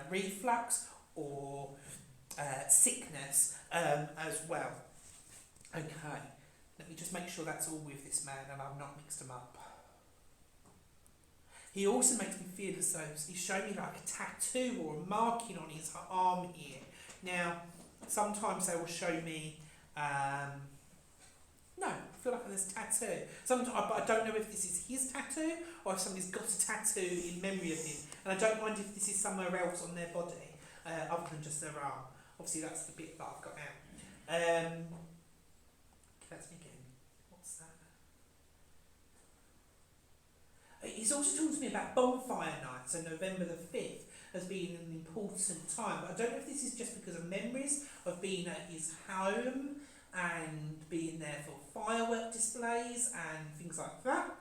reflux or sickness as well. Okay, let me just make sure that's all with this man and I've not mixed them up. He also makes me feel as though he's showing me like a tattoo or a marking on his arm here. Now, sometimes they will show me, no, I feel like there's a tattoo. Sometimes, but I don't know if this is his tattoo or if somebody's got a tattoo in memory of him. And I don't mind if this is somewhere else on their body, other than just their arm. Obviously, that's the bit that I've got now. That's me again. What's that? He's also talking to me about bonfire night, so November the 5th. as being an important time. But I don't know if this is just because of memories of being at his home and being there for firework displays and things like that,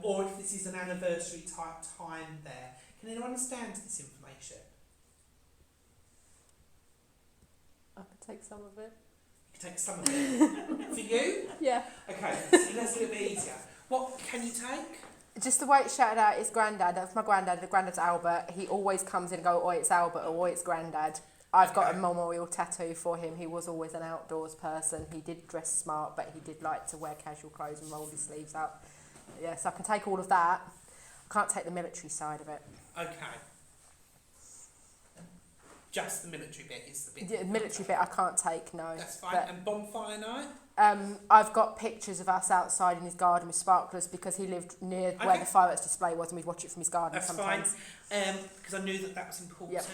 or if this is an anniversary type time there. Can anyone understand this information? I could take some of it. You can take some of it. For you? Yeah. Okay, so that's a little bit easier. What can you take? Just the way it's shouted out is granddad. That's my granddad. The granddad's Albert. He always comes in and goes, oi, it's Albert, or oi, it's granddad. I've got a memorial tattoo for him. He was always an outdoors person. He did dress smart, but he did like to wear casual clothes and roll his sleeves up. Yeah, so I can take all of that. I can't take the military side of it. Okay. Just the military bit is the bit. The military bit I can't take, no. That's fine. But, And bonfire night? I've got pictures of us outside in his garden with sparklers because he lived near where the fireworks display was and we'd watch it from his garden sometimes. That's fine, because I knew that that was important. Yep.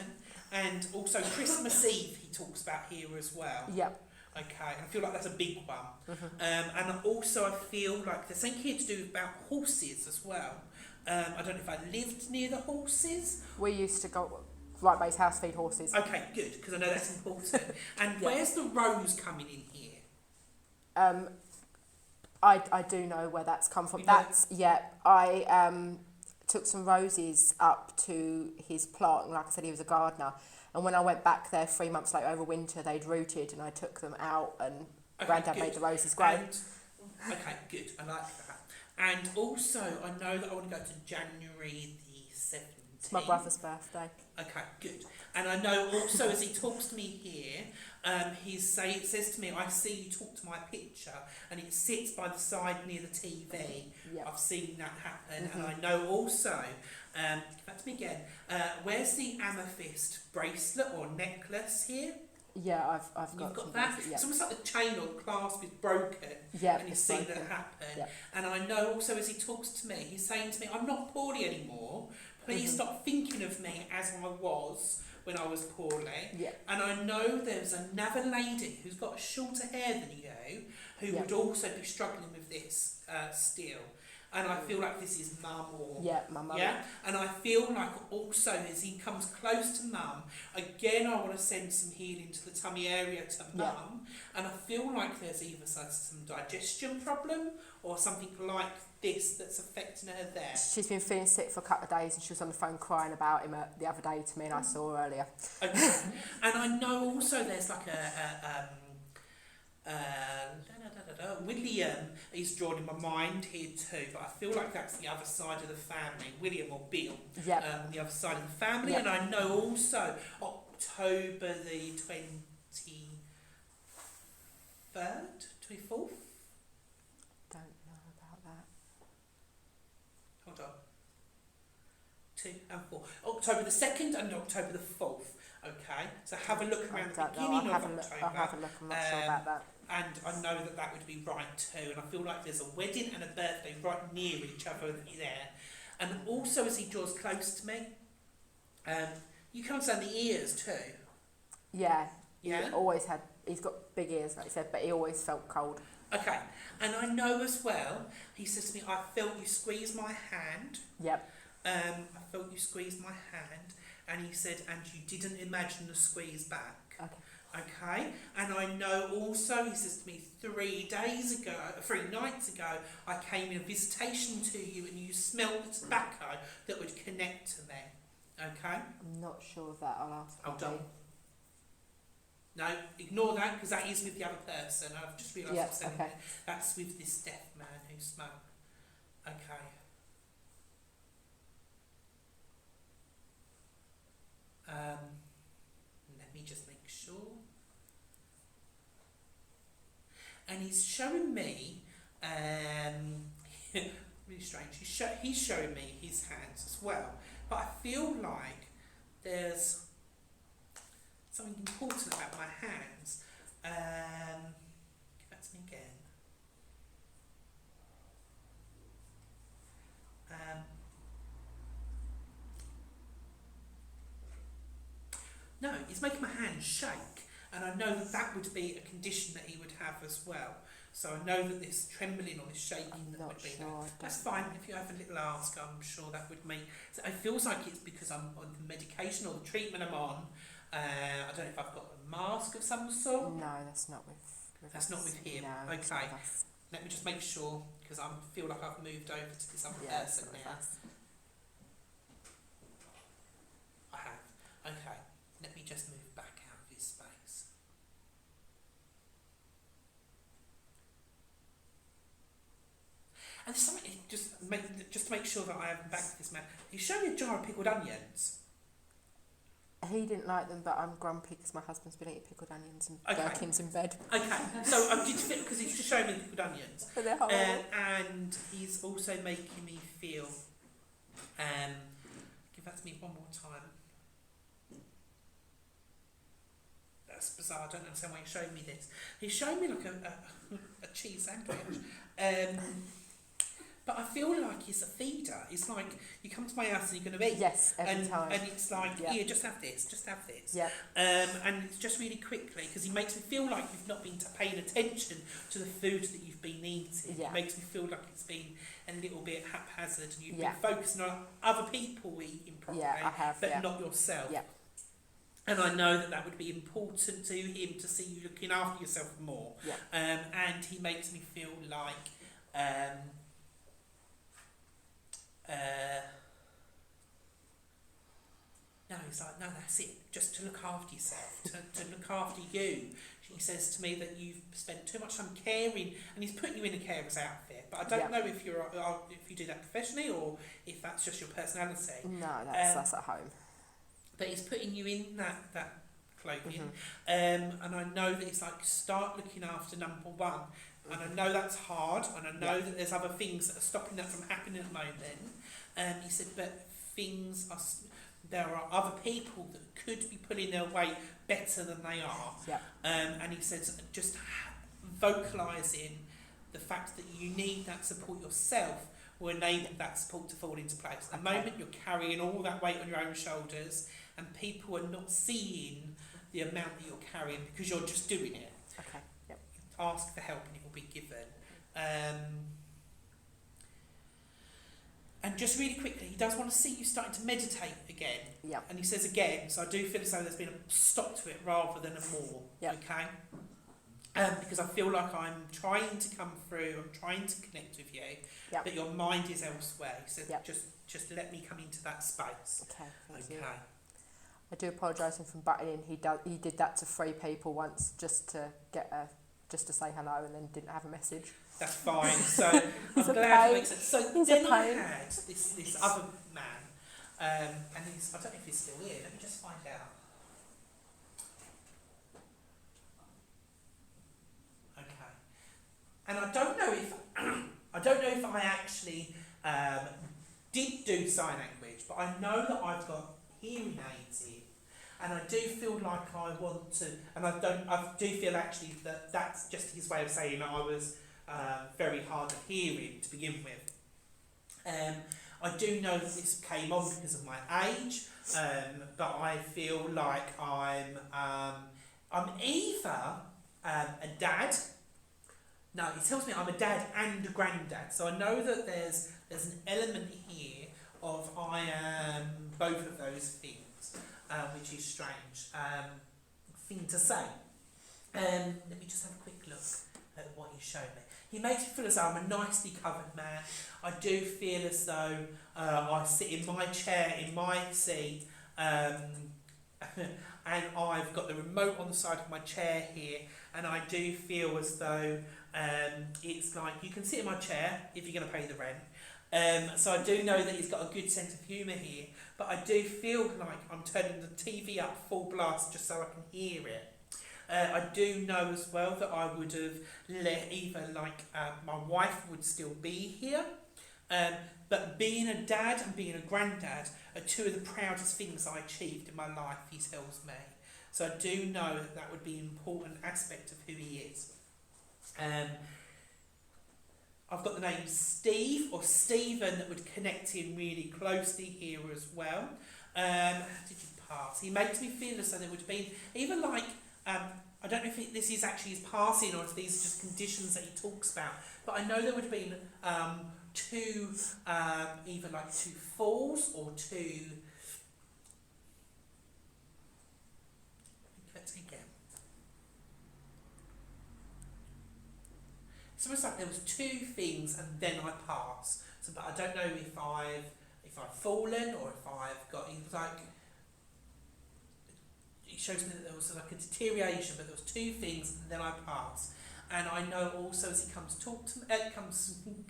And also Christmas Eve he talks about here as well. Yep. Okay, I feel like that's a big one. Mm-hmm. And also I feel like there's something here to do about horses as well. I don't know if I lived near the horses. We used to go right by his house feed horses. Okay, good, because I know that's important. And where's the rose coming in here? I do know where that's come from. I took some roses up to his plot, and like I said, he was a gardener. And when I went back there 3 months later over winter, they'd rooted, and I took them out, and Granddad made the roses grow. Okay, good. I like that. And also, I know that I want to go to January the 17th. It's my brother's birthday. Okay, good. And I know also as he talks to me here, it says to me, I see you talk to my picture, and it sits by the side near the TV. Yep. I've seen that happen, and I know also, give that to me again, where's the amethyst bracelet or necklace here? Yeah, I've got. You've got that. Yeah. It's almost like the chain or the clasp is broken, Yeah, and you've seen that happen. Yep. And I know also as he talks to me, he's saying to me, I'm not poorly anymore. Please stop thinking of me as I was when I was poorly. Yeah. And I know there's another lady who's got shorter hair than you who would also be struggling with this still. And I feel like this is mum or... Yeah, my mum. Yeah, and I feel like also as he comes close to mum, again I want to send some healing to the tummy area to mum, and I feel like there's either some digestion problem or something like this that's affecting her there. She's been feeling sick for a couple of days, and she was on the phone crying about him the other day to me, and I saw her earlier. Okay. And I know also there's like William is drawn in my mind here too, but I feel like that's the other side of the family, William or Bill, the other side of the family. And I know also October the 23rd, 24th. Don't know about that. Hold on. 2 and 4. October the 2nd and October the 4th. Okay, so have a look around the beginning of October. I'll have a look, I'm not sure about that. And I know that that would be right too. And I feel like there's a wedding and a birthday right near each other there. And also as he draws close to me, you can understand the ears too. Yeah. Yeah? He's got big ears, like you said, but he always felt cold. Okay. And I know as well, he says to me, I felt you squeeze my hand. Yep. I felt you squeeze my hand. And he said, and you didn't imagine the squeeze back. Okay. Okay, and I know also, he says to me, 3 nights ago, I came in a visitation to you and you smelled the tobacco that would connect to me. Okay? I'm not sure of that, I'll ask. Hold on. No, ignore that because that is with the other person. I've just realised I've said it. That's with this deaf man who smoked. Okay. Let me just make sure. And he's showing me, really strange, he's showing me his hands as well. But I feel like there's something important about my hands. Give that to me again. No, it's making my hands shake. And I know that that would be a condition that he would have as well. So I know that this trembling or this shaking that would be there. That's fine. If you have a little ask, I'm sure that would make... So it feels like it's because I'm on the medication or the treatment I'm on. I don't know if I've got a mask of some sort. No, that's not with That's us. not with him. No, it's Okay. not with us. Let me just make sure, because I feel like I've moved over to this other Yeah, it's person not with now. us. I have. Okay. Let me just move back out of his space. And there's something just to make sure that I am back to this man. He showed me a jar of pickled onions. He didn't like them, but I'm grumpy because my husband's been eating pickled onions and Okay. gherkins in bed. Okay, so I did fit because he's just showing me the pickled onions, But they're horrible. and he's also making me feel. Give that to me one more time. That's bizarre. I don't understand why he's showing me this. He's showing me like a cheese sandwich. But I feel like it's a feeder. It's like you come to my house and you're going to eat. Yes, every time. And it's like, Yeah. here, just have this, just have this. Yeah. And it's just really quickly, because he makes me feel like you've not been paying attention to the food that you've been eating. Yeah. It makes me feel like it's been a little bit haphazard and you've Yeah. been focusing on other people eating properly, Yeah, I have, but yeah. not yourself. Yeah. And I know that that would be important to him to see you looking after yourself more. Yeah. And he makes me feel like no, he's like, no, that's it. Just to look after yourself, to look after you. He says to me that you've spent too much time caring, and he's putting you in a carer's outfit. But I don't know if you do that professionally or if that's just your personality. No, that's at home. But he's putting you in that clothing, Mm-hmm. and I know that it's like start looking after number one. And I know that's hard, and I know that there's other things that are stopping that from happening at the moment. He said, but there are other people that could be pulling their weight better than they are. Yeah. And he says, just vocalising the fact that you need that support yourself will enable that support to fall into place. At the moment, you're carrying all that weight on your own shoulders, and people are not seeing the amount that you're carrying because you're just doing it. Okay. Yep. Ask for help and it will be given. And just really quickly, he does want to see you starting to meditate again. Yeah. And he says again, so I do feel as though there's been a stop to it rather than a more. Yep. Okay? Because I feel like I'm trying to come through, I'm trying to connect with you, Yep. but your mind is elsewhere. He says, Yep. just let me come into that space. Okay. Thank Okay. you. I do apologise from butting in. He did that to 3 people once just to say hello and then didn't have a message. That's fine. So He's I'm a glad pain. it makes sense. So He's then a I pain. had this other man, and I don't know if he's still here. Let me just find out. Okay. And I don't know if I actually did do sign language, but I know that I've got hearing aids in. And I do feel like I want to, and I do feel actually that that's just his way of saying that I was very hard of hearing to begin with. I do know that this came on because of my age, but I feel like I'm either a dad. No, he tells me I'm a dad and a granddad. So I know that there's an element here of I am both of those things. Which is strange thing to say. Let me just have a quick look at what he's shown me. He makes me feel as though I'm a nicely covered man. I do feel as though I sit in my chair, in my seat, and I've got the remote on the side of my chair here, and I do feel as though it's like you can sit in my chair if you're going to pay the rent. So I do know that he's got a good sense of humour here, but I do feel like I'm turning the TV up full blast just so I can hear it. I do know as well that I would have my wife would still be here, but being a dad and being a granddad are 2 of the proudest things I achieved in my life, he tells me. So I do know that would be an important aspect of who he is. I've got the name Steve or Stephen that would connect him really closely here as well. How did you pass? He makes me feel as though there would be even like I don't know if this is actually his passing or if these are just conditions that he talks about, but I know there would have been two, either like two falls or two. Let's again. It's almost like there was two things and then I pass. So, but I don't know if I've fallen or if I've got. It was like it shows me that there was like a deterioration, but there was two things and then I pass. And I know also as he comes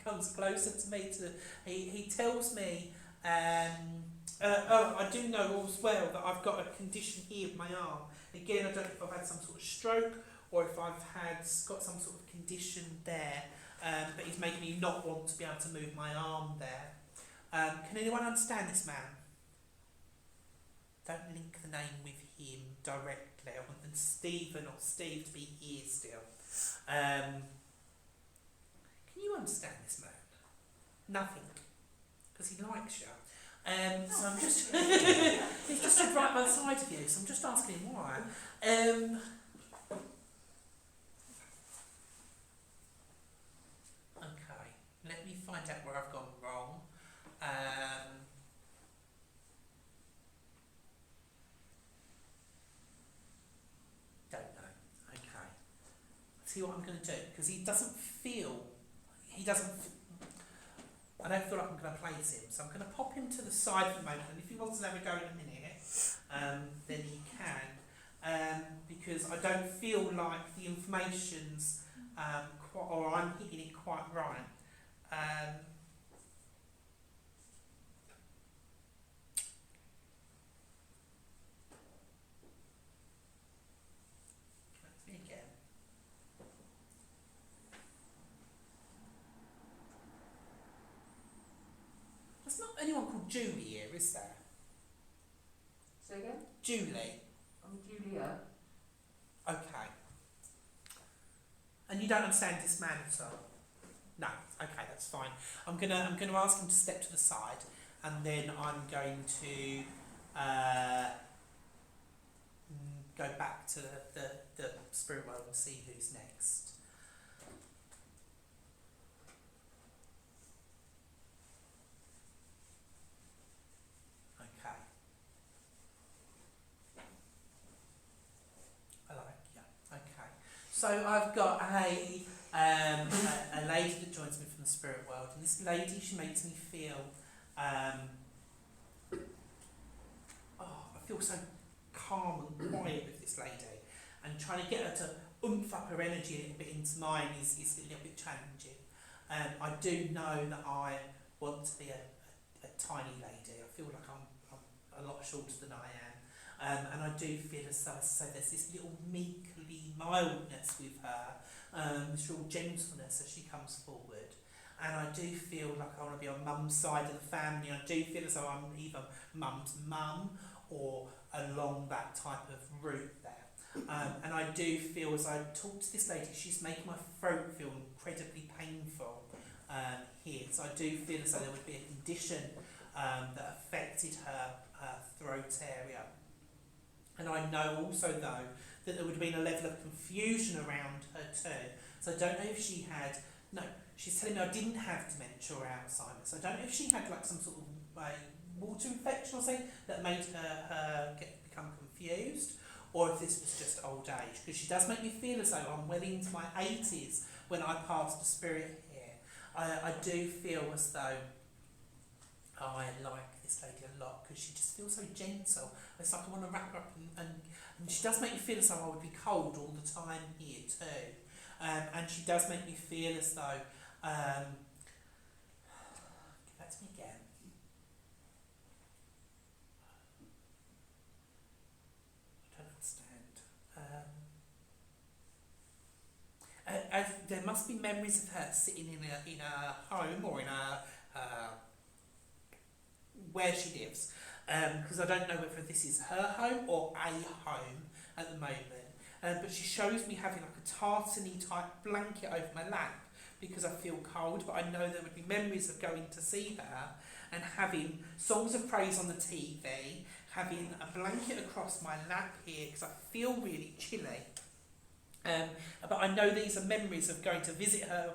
comes closer to me, he tells me. I do know as well that I've got a condition here with my arm. Again, I don't know if I've had some sort of stroke or if I've got some sort of condition there, but he's making me not want to be able to move my arm there. Can anyone understand this man? Don't link the name with him directly. I want Stephen or Steve to be here still. Can you understand this man? Nothing, because he likes you. So I'm just he's just stood right by the side of you, so I'm just asking him why. Okay, let me find out where I've gone wrong. Don't know. Okay. See what I'm going to do, because he doesn't feel. I don't feel like I'm going to place him, so I'm going to pop him to the side for the moment, and if he wants to have a go in a minute, then he can, because I don't feel like the information's or I'm hitting it quite right. Let's see again. There's not anyone called Julie here, is there? Say again? Julie. I'm Julia. Okay. And you don't understand this man at all? No. Okay, that's fine. I'm gonna ask him to step to the side, and then I'm going to go back to the spirit world and see who's next. Okay. I like, yeah. Okay. So I've got a lady that joins me from the spirit world, and this lady, she makes me feel, I feel so calm and quiet with this lady, and trying to get her to oomph up her energy a little bit into mine is a little bit challenging. I do know that I want to be a tiny lady. I feel like I'm a lot shorter than I am. And I do feel as though there's this little meekly mildness with her, this real gentleness as she comes forward. And I do feel like I want to be on mum's side of the family. I do feel as though I'm either mum's mum or along that type of route there. And I do feel as I talk to this lady, she's making my throat feel incredibly painful here. So I do feel as though there would be a condition that affected her throat area. And I know also, though, that there would have been a level of confusion around her too. So I don't know if she had, no, she's telling me I didn't have dementia or Alzheimer's. So I don't know if she had like some sort of water infection or something that made her become confused, or if this was just old age. Because she does make me feel as though I'm well into my 80s when I pass the spirit here. I do feel as though I like this lady a lot because she just feels so gentle. It's like I want to wrap her up, and she does make me feel as though I would be cold all the time here too. And she does make me feel as though, give that to me again. I don't understand. There must be memories of her sitting in a home or in a where she lives, because I don't know whether this is her home or a home at the moment. But she shows me having like a tartany type blanket over my lap because I feel cold, but I know there would be memories of going to see her and having songs of praise on the TV, having a blanket across my lap here because I feel really chilly. But I know these are memories of going to visit her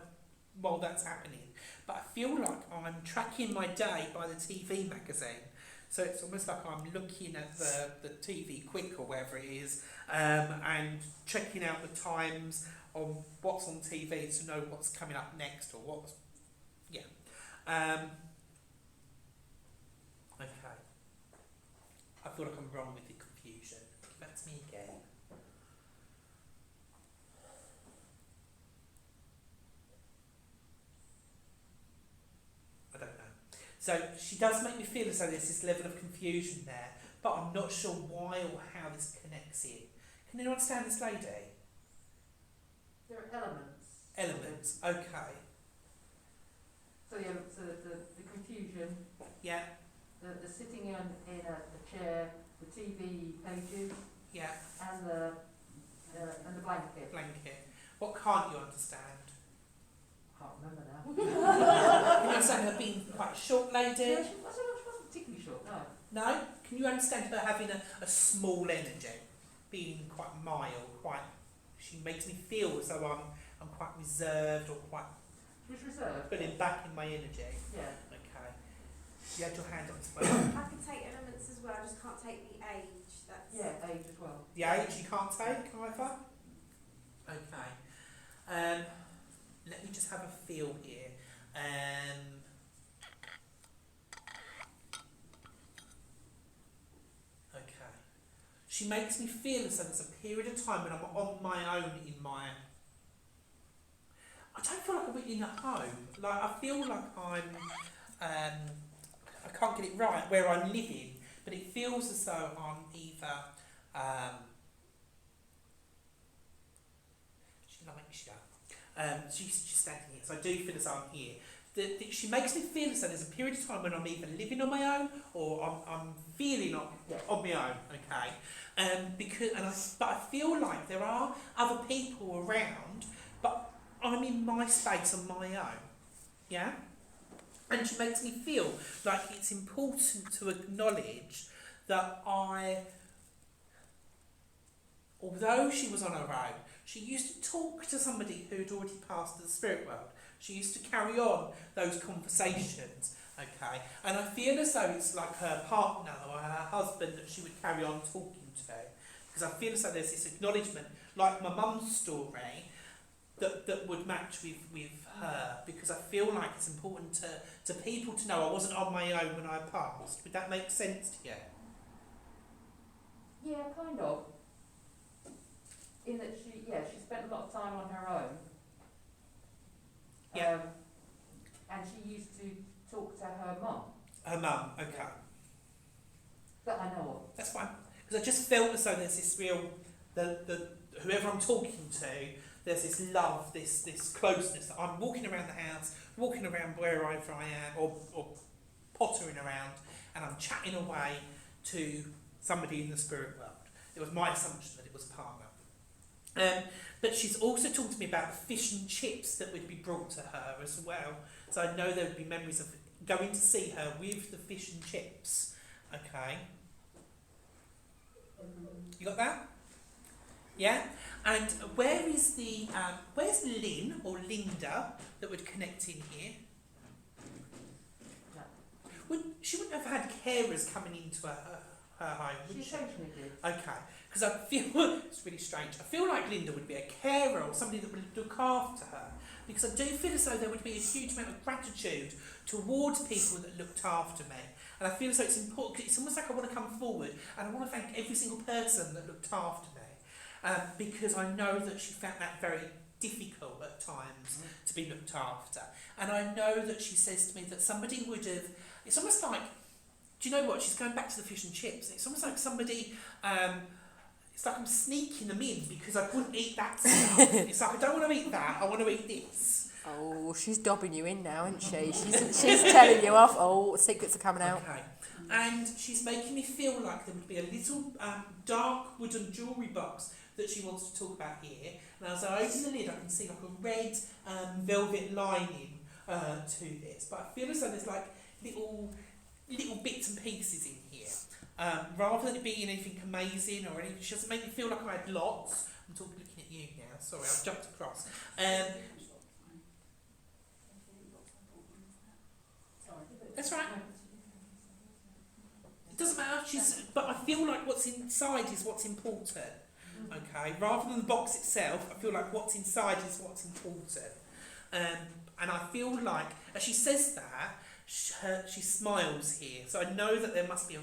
while that's happening. But I feel like I'm tracking my day by the TV magazine. So it's almost like I'm looking at the TV Quick or wherever it is, and checking out the times on what's on TV to know what's coming up next or what's, yeah. Okay. I feel like I'm wrong with the confusion. Give that to me again. I don't know. So she does make me feel as though there's this level of confusion there, but I'm not sure why or how this connects in. Can you understand this lady? There are elements. Elements, okay. So the confusion, Yeah, the sitting in a chair, the TV pages, yeah, and the blanket. blanket. What can't you understand? Can't remember now. Can you understand her being quite a short lady? Yeah, she wasn't particularly short, no. No? Can you understand her having a small energy? Being quite mild, she makes me feel as though I'm quite reserved or quite She was reserved. putting back in my energy. Yeah. Okay. You had your hand up as well. I can take elements as well, I just can't take the age. That's Yeah, age as well. The age you can't take either? Okay. Let me just have a feel here. Okay. She makes me feel as though there's a period of time when I'm on my own in my... I don't feel like I'm in a home. Like, I feel like I can't get it right where I'm living, but it feels as though I'm either... She's standing here, so I do feel as though I'm here. She makes me feel as though there's a period of time when I'm either living on my own or I'm feeling on my own, okay? But I feel like there are other people around, but I'm in my space on my own, yeah? And she makes me feel like it's important to acknowledge that although she was on her own, she used to talk to somebody who'd already passed to the spirit world. She used to carry on those conversations, okay? And I feel as though it's like her partner or her husband that she would carry on talking to. Because I feel as though there's this acknowledgement, like my mum's story, that would match with her. Because I feel like it's important to people to know I wasn't on my own when I passed. Would that make sense to you? Yeah, kind of. In that she spent a lot of time on her own. Yeah. And she used to talk to her mum. Her mum, okay. That I know of. That's fine. Because I just felt as though there's this real, whoever I'm talking to, there's this love, this closeness. That I'm walking around the house, walking around wherever I am, or pottering around, and I'm chatting away to somebody in the spirit world. It was my assumption that it was a partner. But she's also talked to me about the fish and chips that would be brought to her as well. So I know there would be memories of going to see her with the fish and chips. Okay. You got that? Yeah? And where's Lynn or Linda that would connect in here? She wouldn't have had carers coming into her home, would she? She occasionally did. Okay, because I feel, it's really strange, I feel like Linda would be a carer or somebody that would look after her, because I do feel as though there would be a huge amount of gratitude towards people that looked after me. And I feel as though it's important, it's almost like I want to come forward and I want to thank every single person that looked after me, because I know that she found that very difficult at times to be looked after. And I know that she says to me that somebody would have, it's almost like, do you know what, she's going back to the fish and chips, it's almost like somebody, it's like I'm sneaking them in because I wouldn't eat that stuff. It's like I don't want to eat that, I want to eat this. Oh, she's dobbing you in now, isn't she? She's telling you off. Oh, secrets are coming out. Okay. And she's making me feel like there would be a little dark wooden jewellery box that she wants to talk about here. And as I open the lid, I can see like a red velvet lining to this. But I feel as though there's like little bits and pieces in here. rather than it being anything amazing or anything. She doesn't make me feel like I had lots. I'm talking, looking at you now. Sorry, I've jumped across. That's right. It doesn't matter. But I feel like what's inside is what's important. Okay, rather than the box itself, I feel like what's inside is what's important. And I feel like, as she says that, she smiles here. So I know that there must be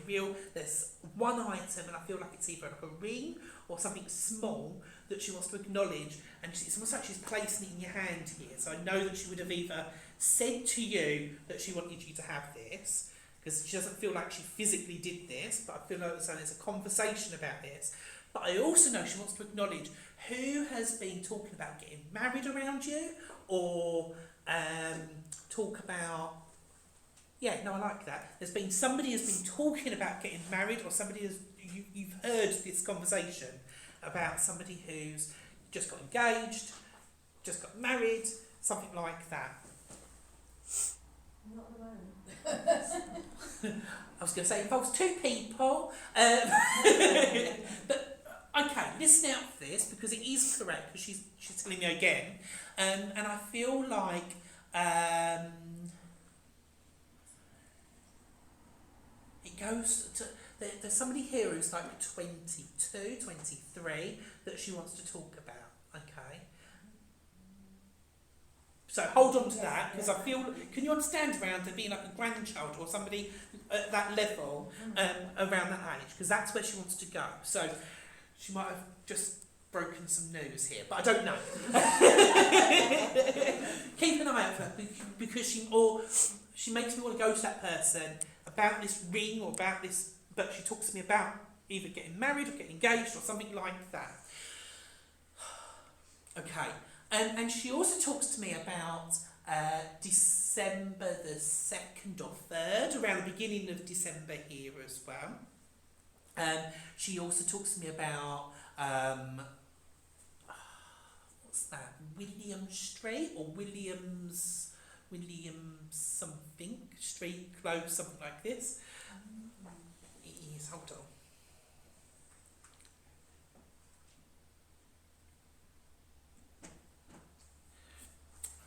there's one item, and I feel like it's either like a ring or something small that she wants to acknowledge. And it's almost like she's placing it in your hand here. So I know that she would have either said to you that she wanted you to have this, because she doesn't feel like she physically did this, but I feel like there's a conversation about this. But I also know she wants to acknowledge who has been talking about getting married around you, or talk about, I like that. There's been somebody has been talking about getting married, or somebody you've heard this conversation about somebody who's just got engaged, just got married, something like that. Not at the moment. I was going to say it involves two people, but okay, listen out for this because it is correct, because she's telling me again, and I feel like it goes to, there's somebody here who's like 22, 23 that she wants to talk about, okay? So hold on to that, because I feel, can you understand around there being like a grandchild or somebody at that level around that age? Because that's where she wants to go. So she might have just broken some news here, but I don't know. Keep an eye out for her, because she makes me want to go to that person about this ring or about this, but she talks to me about either getting married or getting engaged or something like that. Okay. And she also talks to me about December the 2nd or 3rd, around the beginning of December here as well. She also talks to me about, what's that, William Street or William something, Street, close, something like this. It is, hold on.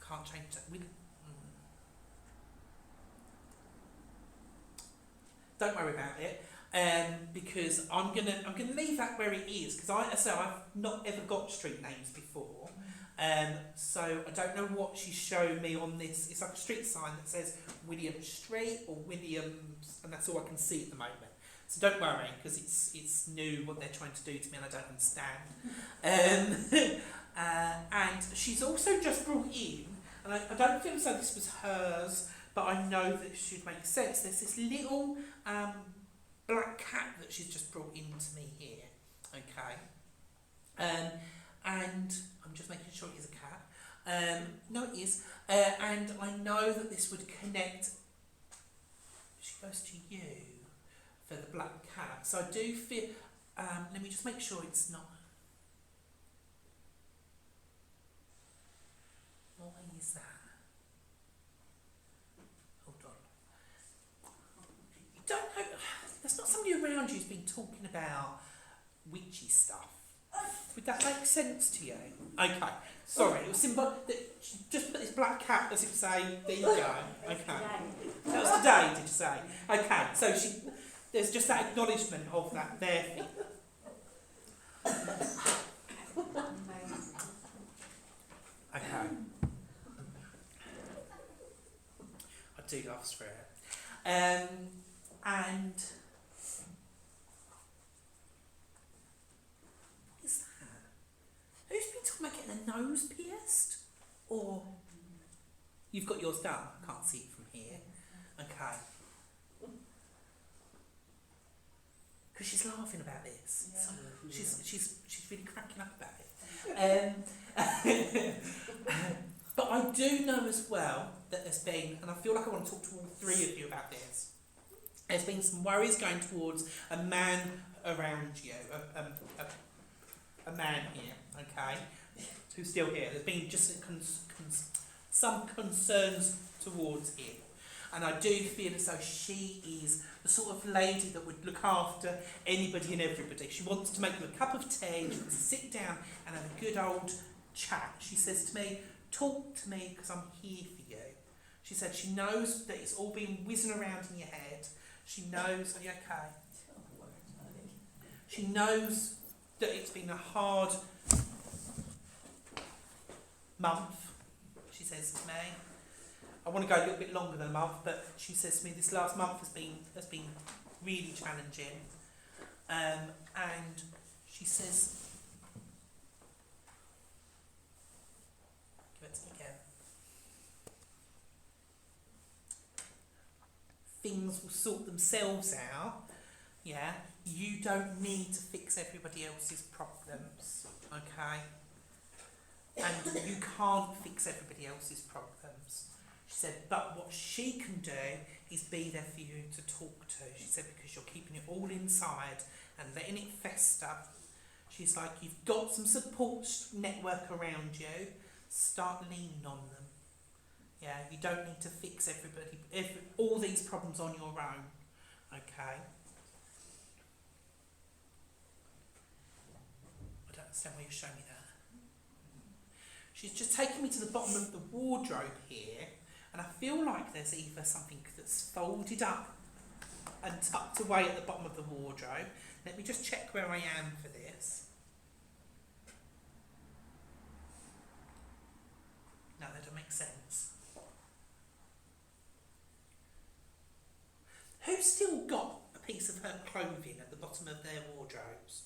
Can't change that. Don't worry about it, because I'm gonna leave that where it is, because I've not ever got street names before, so I don't know what she's showing me on this. It's like a street sign that says William Street or Williams, and that's all I can see at the moment. So don't worry, because it's new what they're trying to do to me, and I don't understand. And she's also just brought in, and I don't feel as though this was hers, but I know that it should make sense. There's this little black cat that she's just brought into me here, okay? And I'm just making sure it is a cat. No, it is. And I know that this would connect. She goes to you for the black cat. So I do feel. Let me just make sure it's not. Why is that? Hold on. You don't know. There's not somebody around you who's been talking about witchy stuff. Would that make sense to you? Okay. Sorry, it was just put this black cat, as it say, there you go. Okay. That was today, did you say? Okay, so there's just that acknowledgement of that there thing. Okay. I do love spirit. And what is that? Who's been talking about getting a nose pierced? Or you've got yours done? I can't see it from here. Okay. Because she's laughing about this. Yeah. She's really cracking up about it. But I do know as well that there's been, and I feel like I want to talk to all three of you about this, there's been some worries going towards a man around you, a man here, okay, who's still here. There's been just some concerns towards him. And I do feel as though she is the sort of lady that would look after anybody and everybody. She wants to make them a cup of tea, she wants to sit down and have a good old chat. She says to me, talk to me because I'm here for you. She said she knows that it's all been whizzing around in your head. She knows, are you okay? She knows that it's been a hard month, she says to me. I want to go a little bit longer than a month, but she says to me this last month has been really challenging. And she says, give it to me again. Things will sort themselves out. Yeah, you don't need to fix everybody else's problems, okay? And you can't fix everybody else's problems. She said, but what she can do is be there for you to talk to. She said, because you're keeping it all inside and letting it fester. She's like, you've got some support network around you. Start leaning on them. Yeah, you don't need to fix all these problems on your own. Okay? I don't understand why you're showing me that. She's just taken me to the bottom of the wardrobe here, and I feel like there's either something that's folded up and tucked away at the bottom of the wardrobe. Let me just check where I am for this. No, that doesn't make sense. Who's still got a piece of her clothing at the bottom of their wardrobes?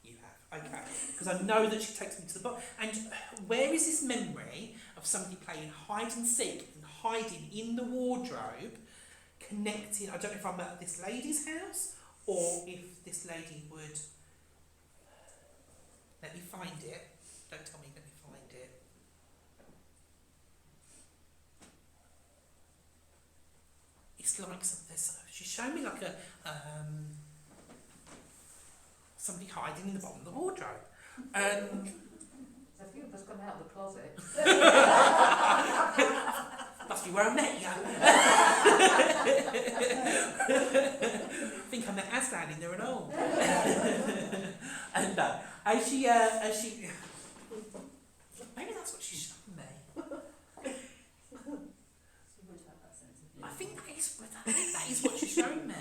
You have, okay. Because I know that she takes me to the bottom. And where is this memory of somebody playing hide and seek and hiding in the wardrobe, connecting? I don't know if I'm at this lady's house or if this lady would. Let me find it. Don't tell me, let me find it. It's like she's showing me like a somebody hiding in the bottom of the wardrobe. There's a few of us come out of the closet. Must be where I met you. I think I met Aslan in there and all. And as she, maybe that's what she's showing me. She would have that sense of I think that is what she's showing me.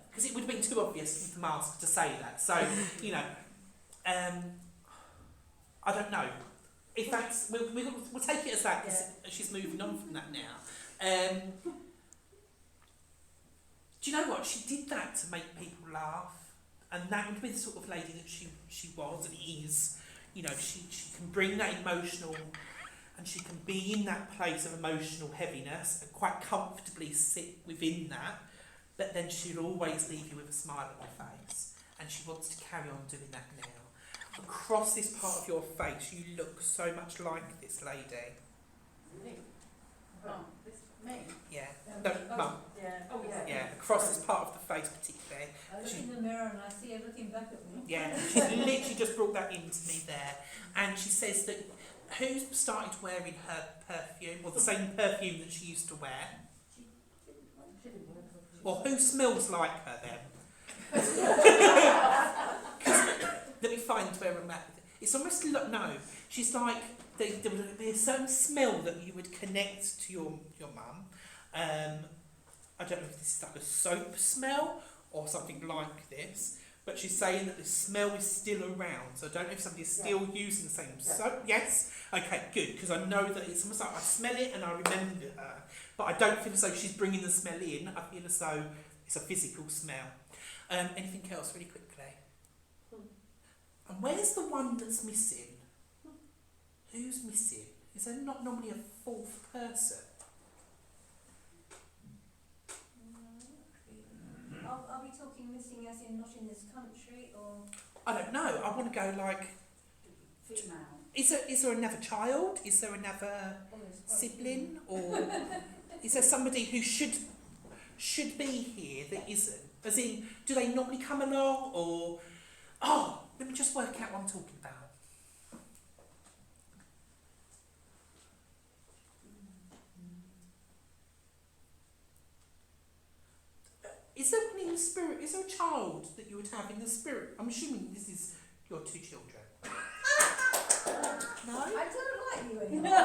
Because it would have been too obvious with the mask to say that. So, you know, I don't know. If that's, we'll take it as that, because she's moving on from that now. Do you know what? She did that to make people laugh. And that would be the sort of lady that she was and is. You know, she can bring that emotional, and she can be in that place of emotional heaviness and quite comfortably sit within that. But then she'll always leave you with a smile on her face. And she wants to carry on doing that now. Across this part of your face, you look so much like this lady. Me? Oh, this me? Yeah. No, Mum. Yeah. Oh, yeah. Yeah, across this part of the face particularly. I look in the mirror and I see everything back at me. Yeah, she's literally just brought that into me there. And she says that who's started wearing her perfume, or the same perfume that she used to wear? Or who smells like her then? Let me find where I'm at. It's almost like, no, she's like, there would be a certain smell that you would connect to your mum. I don't know if this is like a soap smell or something like this, but she's saying that the smell is still around. So I don't know if somebody's still using the same soap. Yes? Okay, good, because I know that it's almost like I smell it and I remember her, but I don't feel as though she's bringing the smell in. I feel as though it's a physical smell. Anything else really quickly? And where's the one that's missing? Who's missing? Is there not normally a fourth person? Are we talking missing as in not in this country or I don't know. I want to go like, female? is there another child? Is there another sibling? Or is there somebody who should be here that isn't? As in, do they normally come along? Or, let me just work out what I'm talking about. in the spirit? Is there a child that you would have in the spirit? I'm assuming this is your 2 children. No? I don't like you anymore.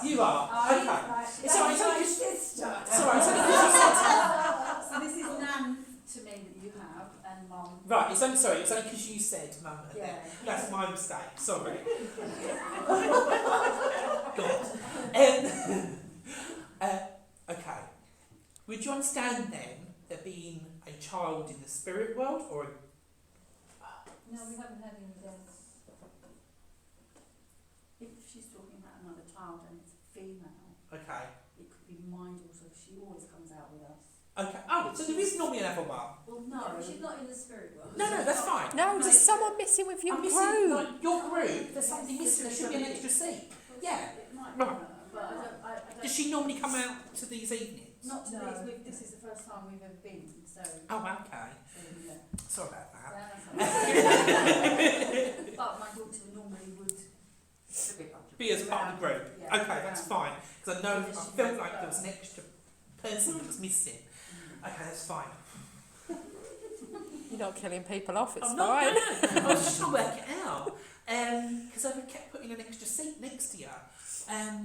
You are? Okay. It's alright, it's only 'cause- sister. it's alright, it's only 'cause you said... So this is Nan to me that you have, and Mum. Right, it's only because you said mum. Yeah. That's my mistake, sorry. God. Okay. Would you understand then there being a child in the spirit world or a... No, we haven't had any deaths. If she's talking about another child and it's female, Okay. it could be my daughter. She always comes out with us. Okay. Oh, so there is normally another one. Well, No, no, she's not in the spirit world. No, that's fine. No, there's someone missing with your I'm missing, group. like, your group, there's something missing, there should be an extra seat. Yeah. It might be Right. her, but I don't. Does she normally come out to these evenings? Not to No. these. This is the first time we've ever been. So. Oh, okay. Yeah. Sorry about that. But my daughter normally would Be as part of the group. Yeah, Okay, that's fine. Because I know I felt like there was an extra person that was missing. Okay, that's fine. You're not killing people off, it's I'm fine. not, no. I was just trying to work it out. Because I kept putting an extra seat next to you. Okay.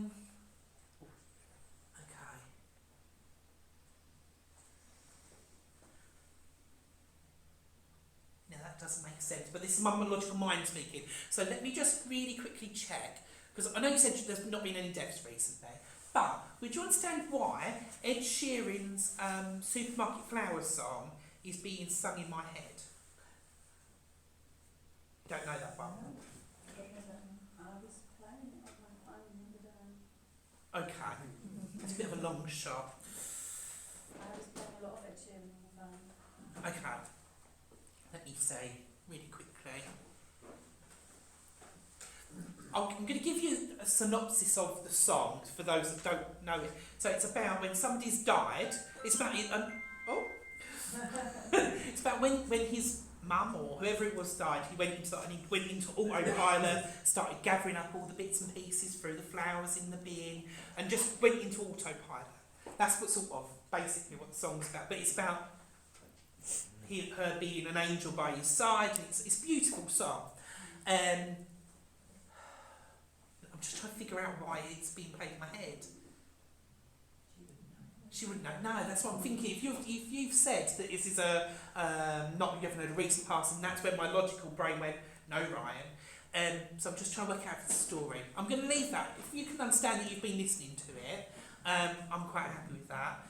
Now that doesn't make sense, but this is my logical mind speaking. So let me just really quickly check, because I know you said there's not been any deaths recently, but would you understand why Ed Sheeran's Supermarket Flowers song is being sung in my head? Don't know that one. I was playing it at one time the other day. Okay. It's a bit of a long shot. I was playing a lot of it too on the phone. Okay. Let me say really quickly. I'm going to give you a synopsis of the song for those that don't know it. So it's about when somebody's died. It's about it's about when his mum or whoever it was died. He went into autopilot, started gathering up all the bits and pieces, threw the flowers in the bin, and just went into autopilot. That's what sort of basically what the song's about. But it's about her being an angel by his side. It's a beautiful song. I'm just trying to figure out why it's being played in my head. She wouldn't know. No, that's what I'm thinking. If you've said that this is a not you haven't heard a recent passing, that's when my logical brain went, no, Ryan. So I'm just trying to work out the story. I'm going to leave that. If you can understand that you've been listening to it, I'm quite happy with that.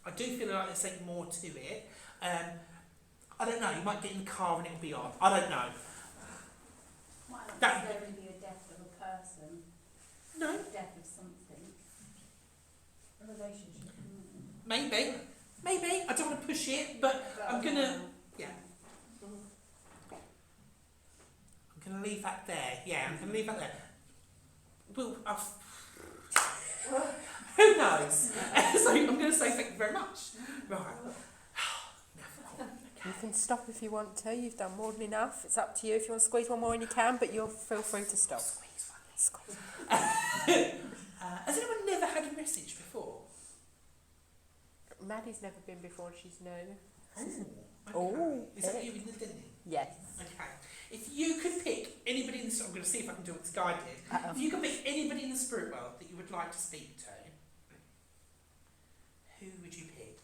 I do feel like there's something more to it. I don't know. You might get in the car and it'll be on. I don't know. Might not That- necessarily be a death of a person. No. A death of something. A relationship. Maybe. I don't want to push it, but I'm gonna. Yeah. I'm gonna leave that there. Yeah, I'm gonna leave that there. Well, who knows? So I'm gonna say thank you very much. Right. You can stop if you want to. You've done more than enough. It's up to you. If you want to squeeze one more in, you can, but you'll feel free to stop. Squeeze one. Squeeze. Has anyone never had a message before? Maddie's never been before and she's new. Okay. Is that you in the dinner? Yes. Okay. If you could pick anybody in the I'm going to see if I can do what this guy did. If you could pick anybody in the spirit world that you would like to speak to, who would you pick?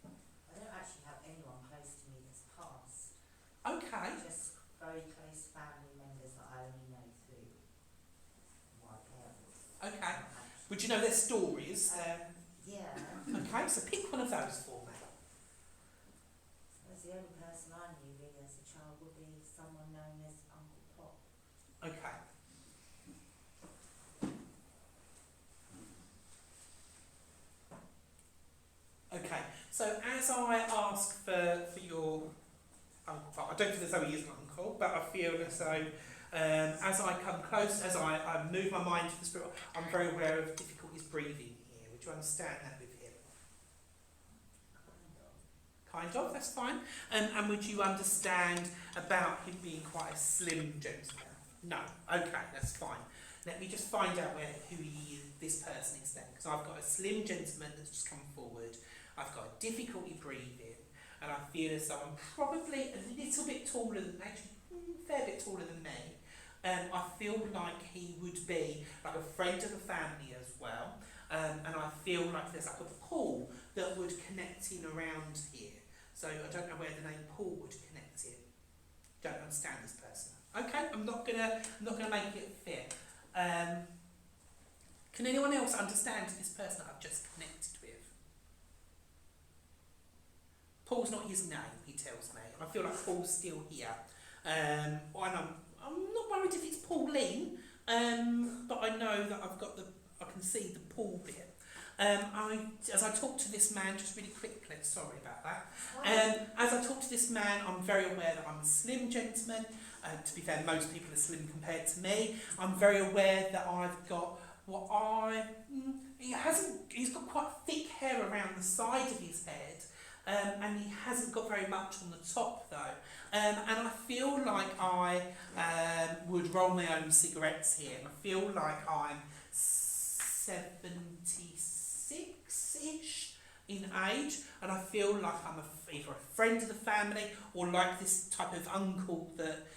I don't actually have anyone close to me that's passed. Okay. Just very close family members that I only know through my parents. Okay. Would you know their stories? Yeah. Okay, so pick one of those for me. That's the only person I knew really as a child would be someone known as Uncle Pop. Okay. Okay, so as I ask for your uncle, I don't feel as though he is an uncle, but I feel as though as I come close, as I move my mind to the spirit, I'm very aware of difficulties breathing here. Would you understand that with him? Kind of, that's fine. And would you understand about him being quite a slim gentleman? No. Okay, that's fine. Let me just find out who this person is then, because I've got a slim gentleman that's just come forward. I've got difficulty breathing, and I feel as though I'm probably a little bit taller than, actually a fair bit taller than me. I feel like he would be like a friend of the family as well. And I feel like there's like a pool that would connect in around here. So I don't know where the name pool would connect in. Don't understand this person. Okay, I'm not gonna make it fit. Can anyone else understand this person that I've just connected with? Paul's not his name, he tells me. I feel like Paul's still here. And I'm not worried if it's Pauline, but I know that I can see the Paul bit. As I talk to this man, just really quickly, sorry about that. As I talk to this man, I'm very aware that I'm a slim gentleman. To be fair, most people are slim compared to me. I'm very aware that I've got he's got quite thick hair around the side of his head, and he hasn't got very much on the top though. And I feel like I would roll my own cigarettes here, and I feel like I'm 76-ish in age, and I feel like I'm either a friend of the family or like this type of uncle that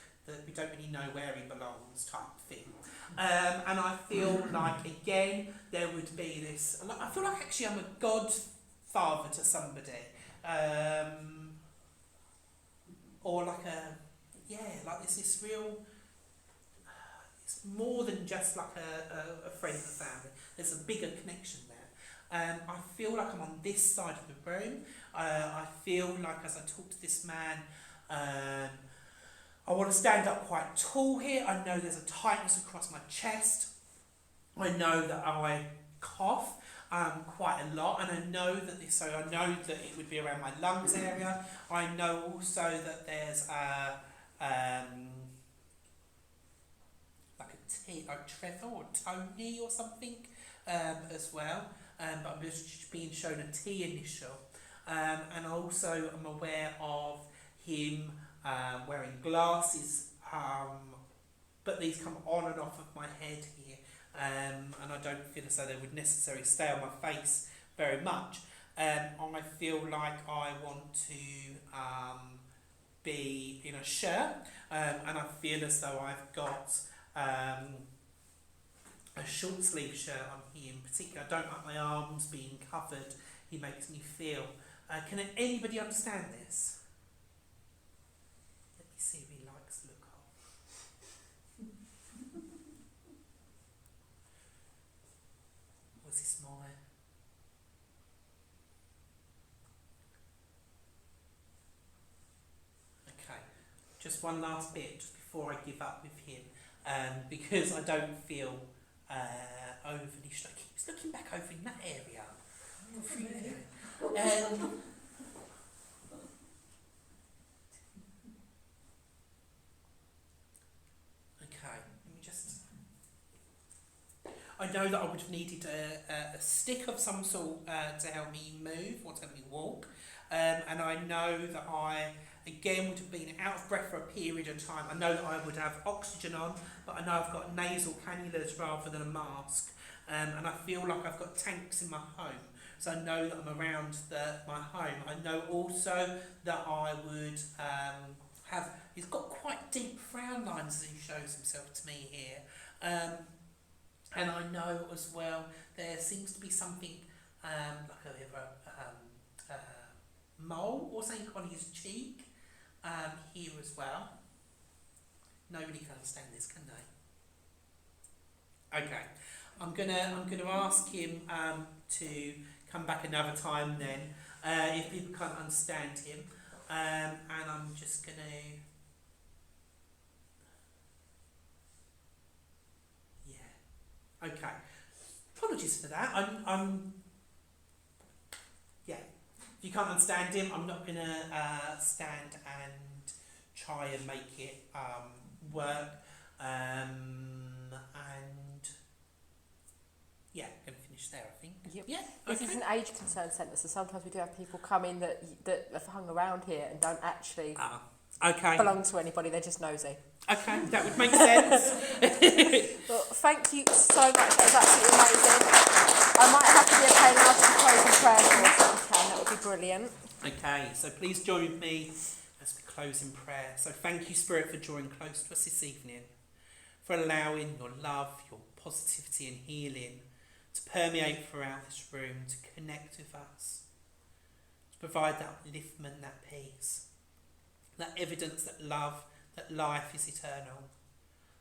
we don't really know where he belongs type thing. And I feel like, again, there would be this, I feel like actually I'm a godfather to somebody. Or like this real, it's more than just like a friend of the family. There's a bigger connection there. I feel like I'm on this side of the room. I feel like as I talk to this man, I want to stand up quite tall here. I know there's a tightness across my chest. I know that I cough quite a lot, and I know that it would be around my lungs area. I know also that there's like a Trevor or Tony or something as well, but I'm just being shown a T initial, and also I'm aware of him wearing glasses, but these come on and off of my head here, and I don't feel as though they would necessarily stay on my face very much. I feel like I want to be in a shirt, and I feel as though I've got a short sleeve shirt on here in particular. I don't like my arms being covered. He makes me feel. Can anybody understand this? Let me see if he likes the look of. Was this my... Okay, just one last bit just before I give up with him, because I don't feel overly shy. He keeps looking back over in that area. I know that I would have needed a stick of some sort to help me move or to help me walk, and I know that I, again, would have been out of breath for a period of time. I know that I would have oxygen on, but I know I've got nasal cannulas rather than a mask, and I feel like I've got tanks in my home, so I know that I'm around my home. I know also that I would have, he's got quite deep frown lines as he shows himself to me here. And I know as well there seems to be something like a mole or something on his cheek here as well. Nobody can understand this, can they? Okay, I'm gonna ask him to come back another time then if people can't understand him, and I'm just gonna. Okay, apologies for that. Yeah, if you can't understand him, I'm not going to stand and try and make it work. And yeah, going to finish there, I think. Yep. Yeah, This is an age concern centre, so sometimes we do have people come in that have hung around here and don't actually okay. belong to anybody, they're just nosy. Okay, that would make sense. But thank you so much. That was absolutely amazing. I might have to be a pain after the closing prayer for us if you can. That would be brilliant. Okay, so please join with me as we close in prayer. So thank you, Spirit, for drawing close to us this evening, for allowing your love, your positivity and healing to permeate throughout this room, to connect with us, to provide that upliftment, that peace, that evidence that love, that life is eternal,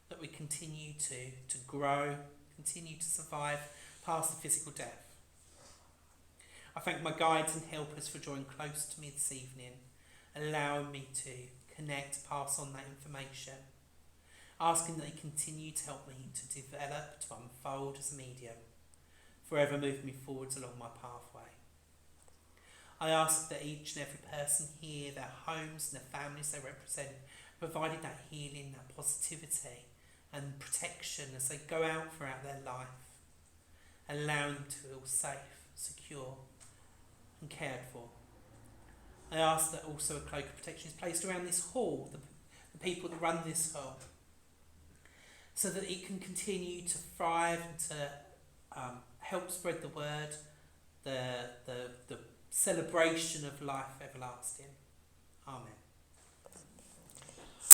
that we continue to grow, continue to survive past the physical death. I thank my guides and helpers for drawing close to me this evening, allowing me to connect, pass on that information, asking that they continue to help me to develop, to unfold as a medium, forever moving me forwards along my pathway. I ask that each and every person here, their homes and their families they represent, provided that healing, that positivity and protection as they go out throughout their life, allowing them to feel safe, secure and cared for. I ask that also a cloak of protection is placed around this hall, the people that run this hall, so that it can continue to thrive and to help spread the word, the celebration of life everlasting. Amen.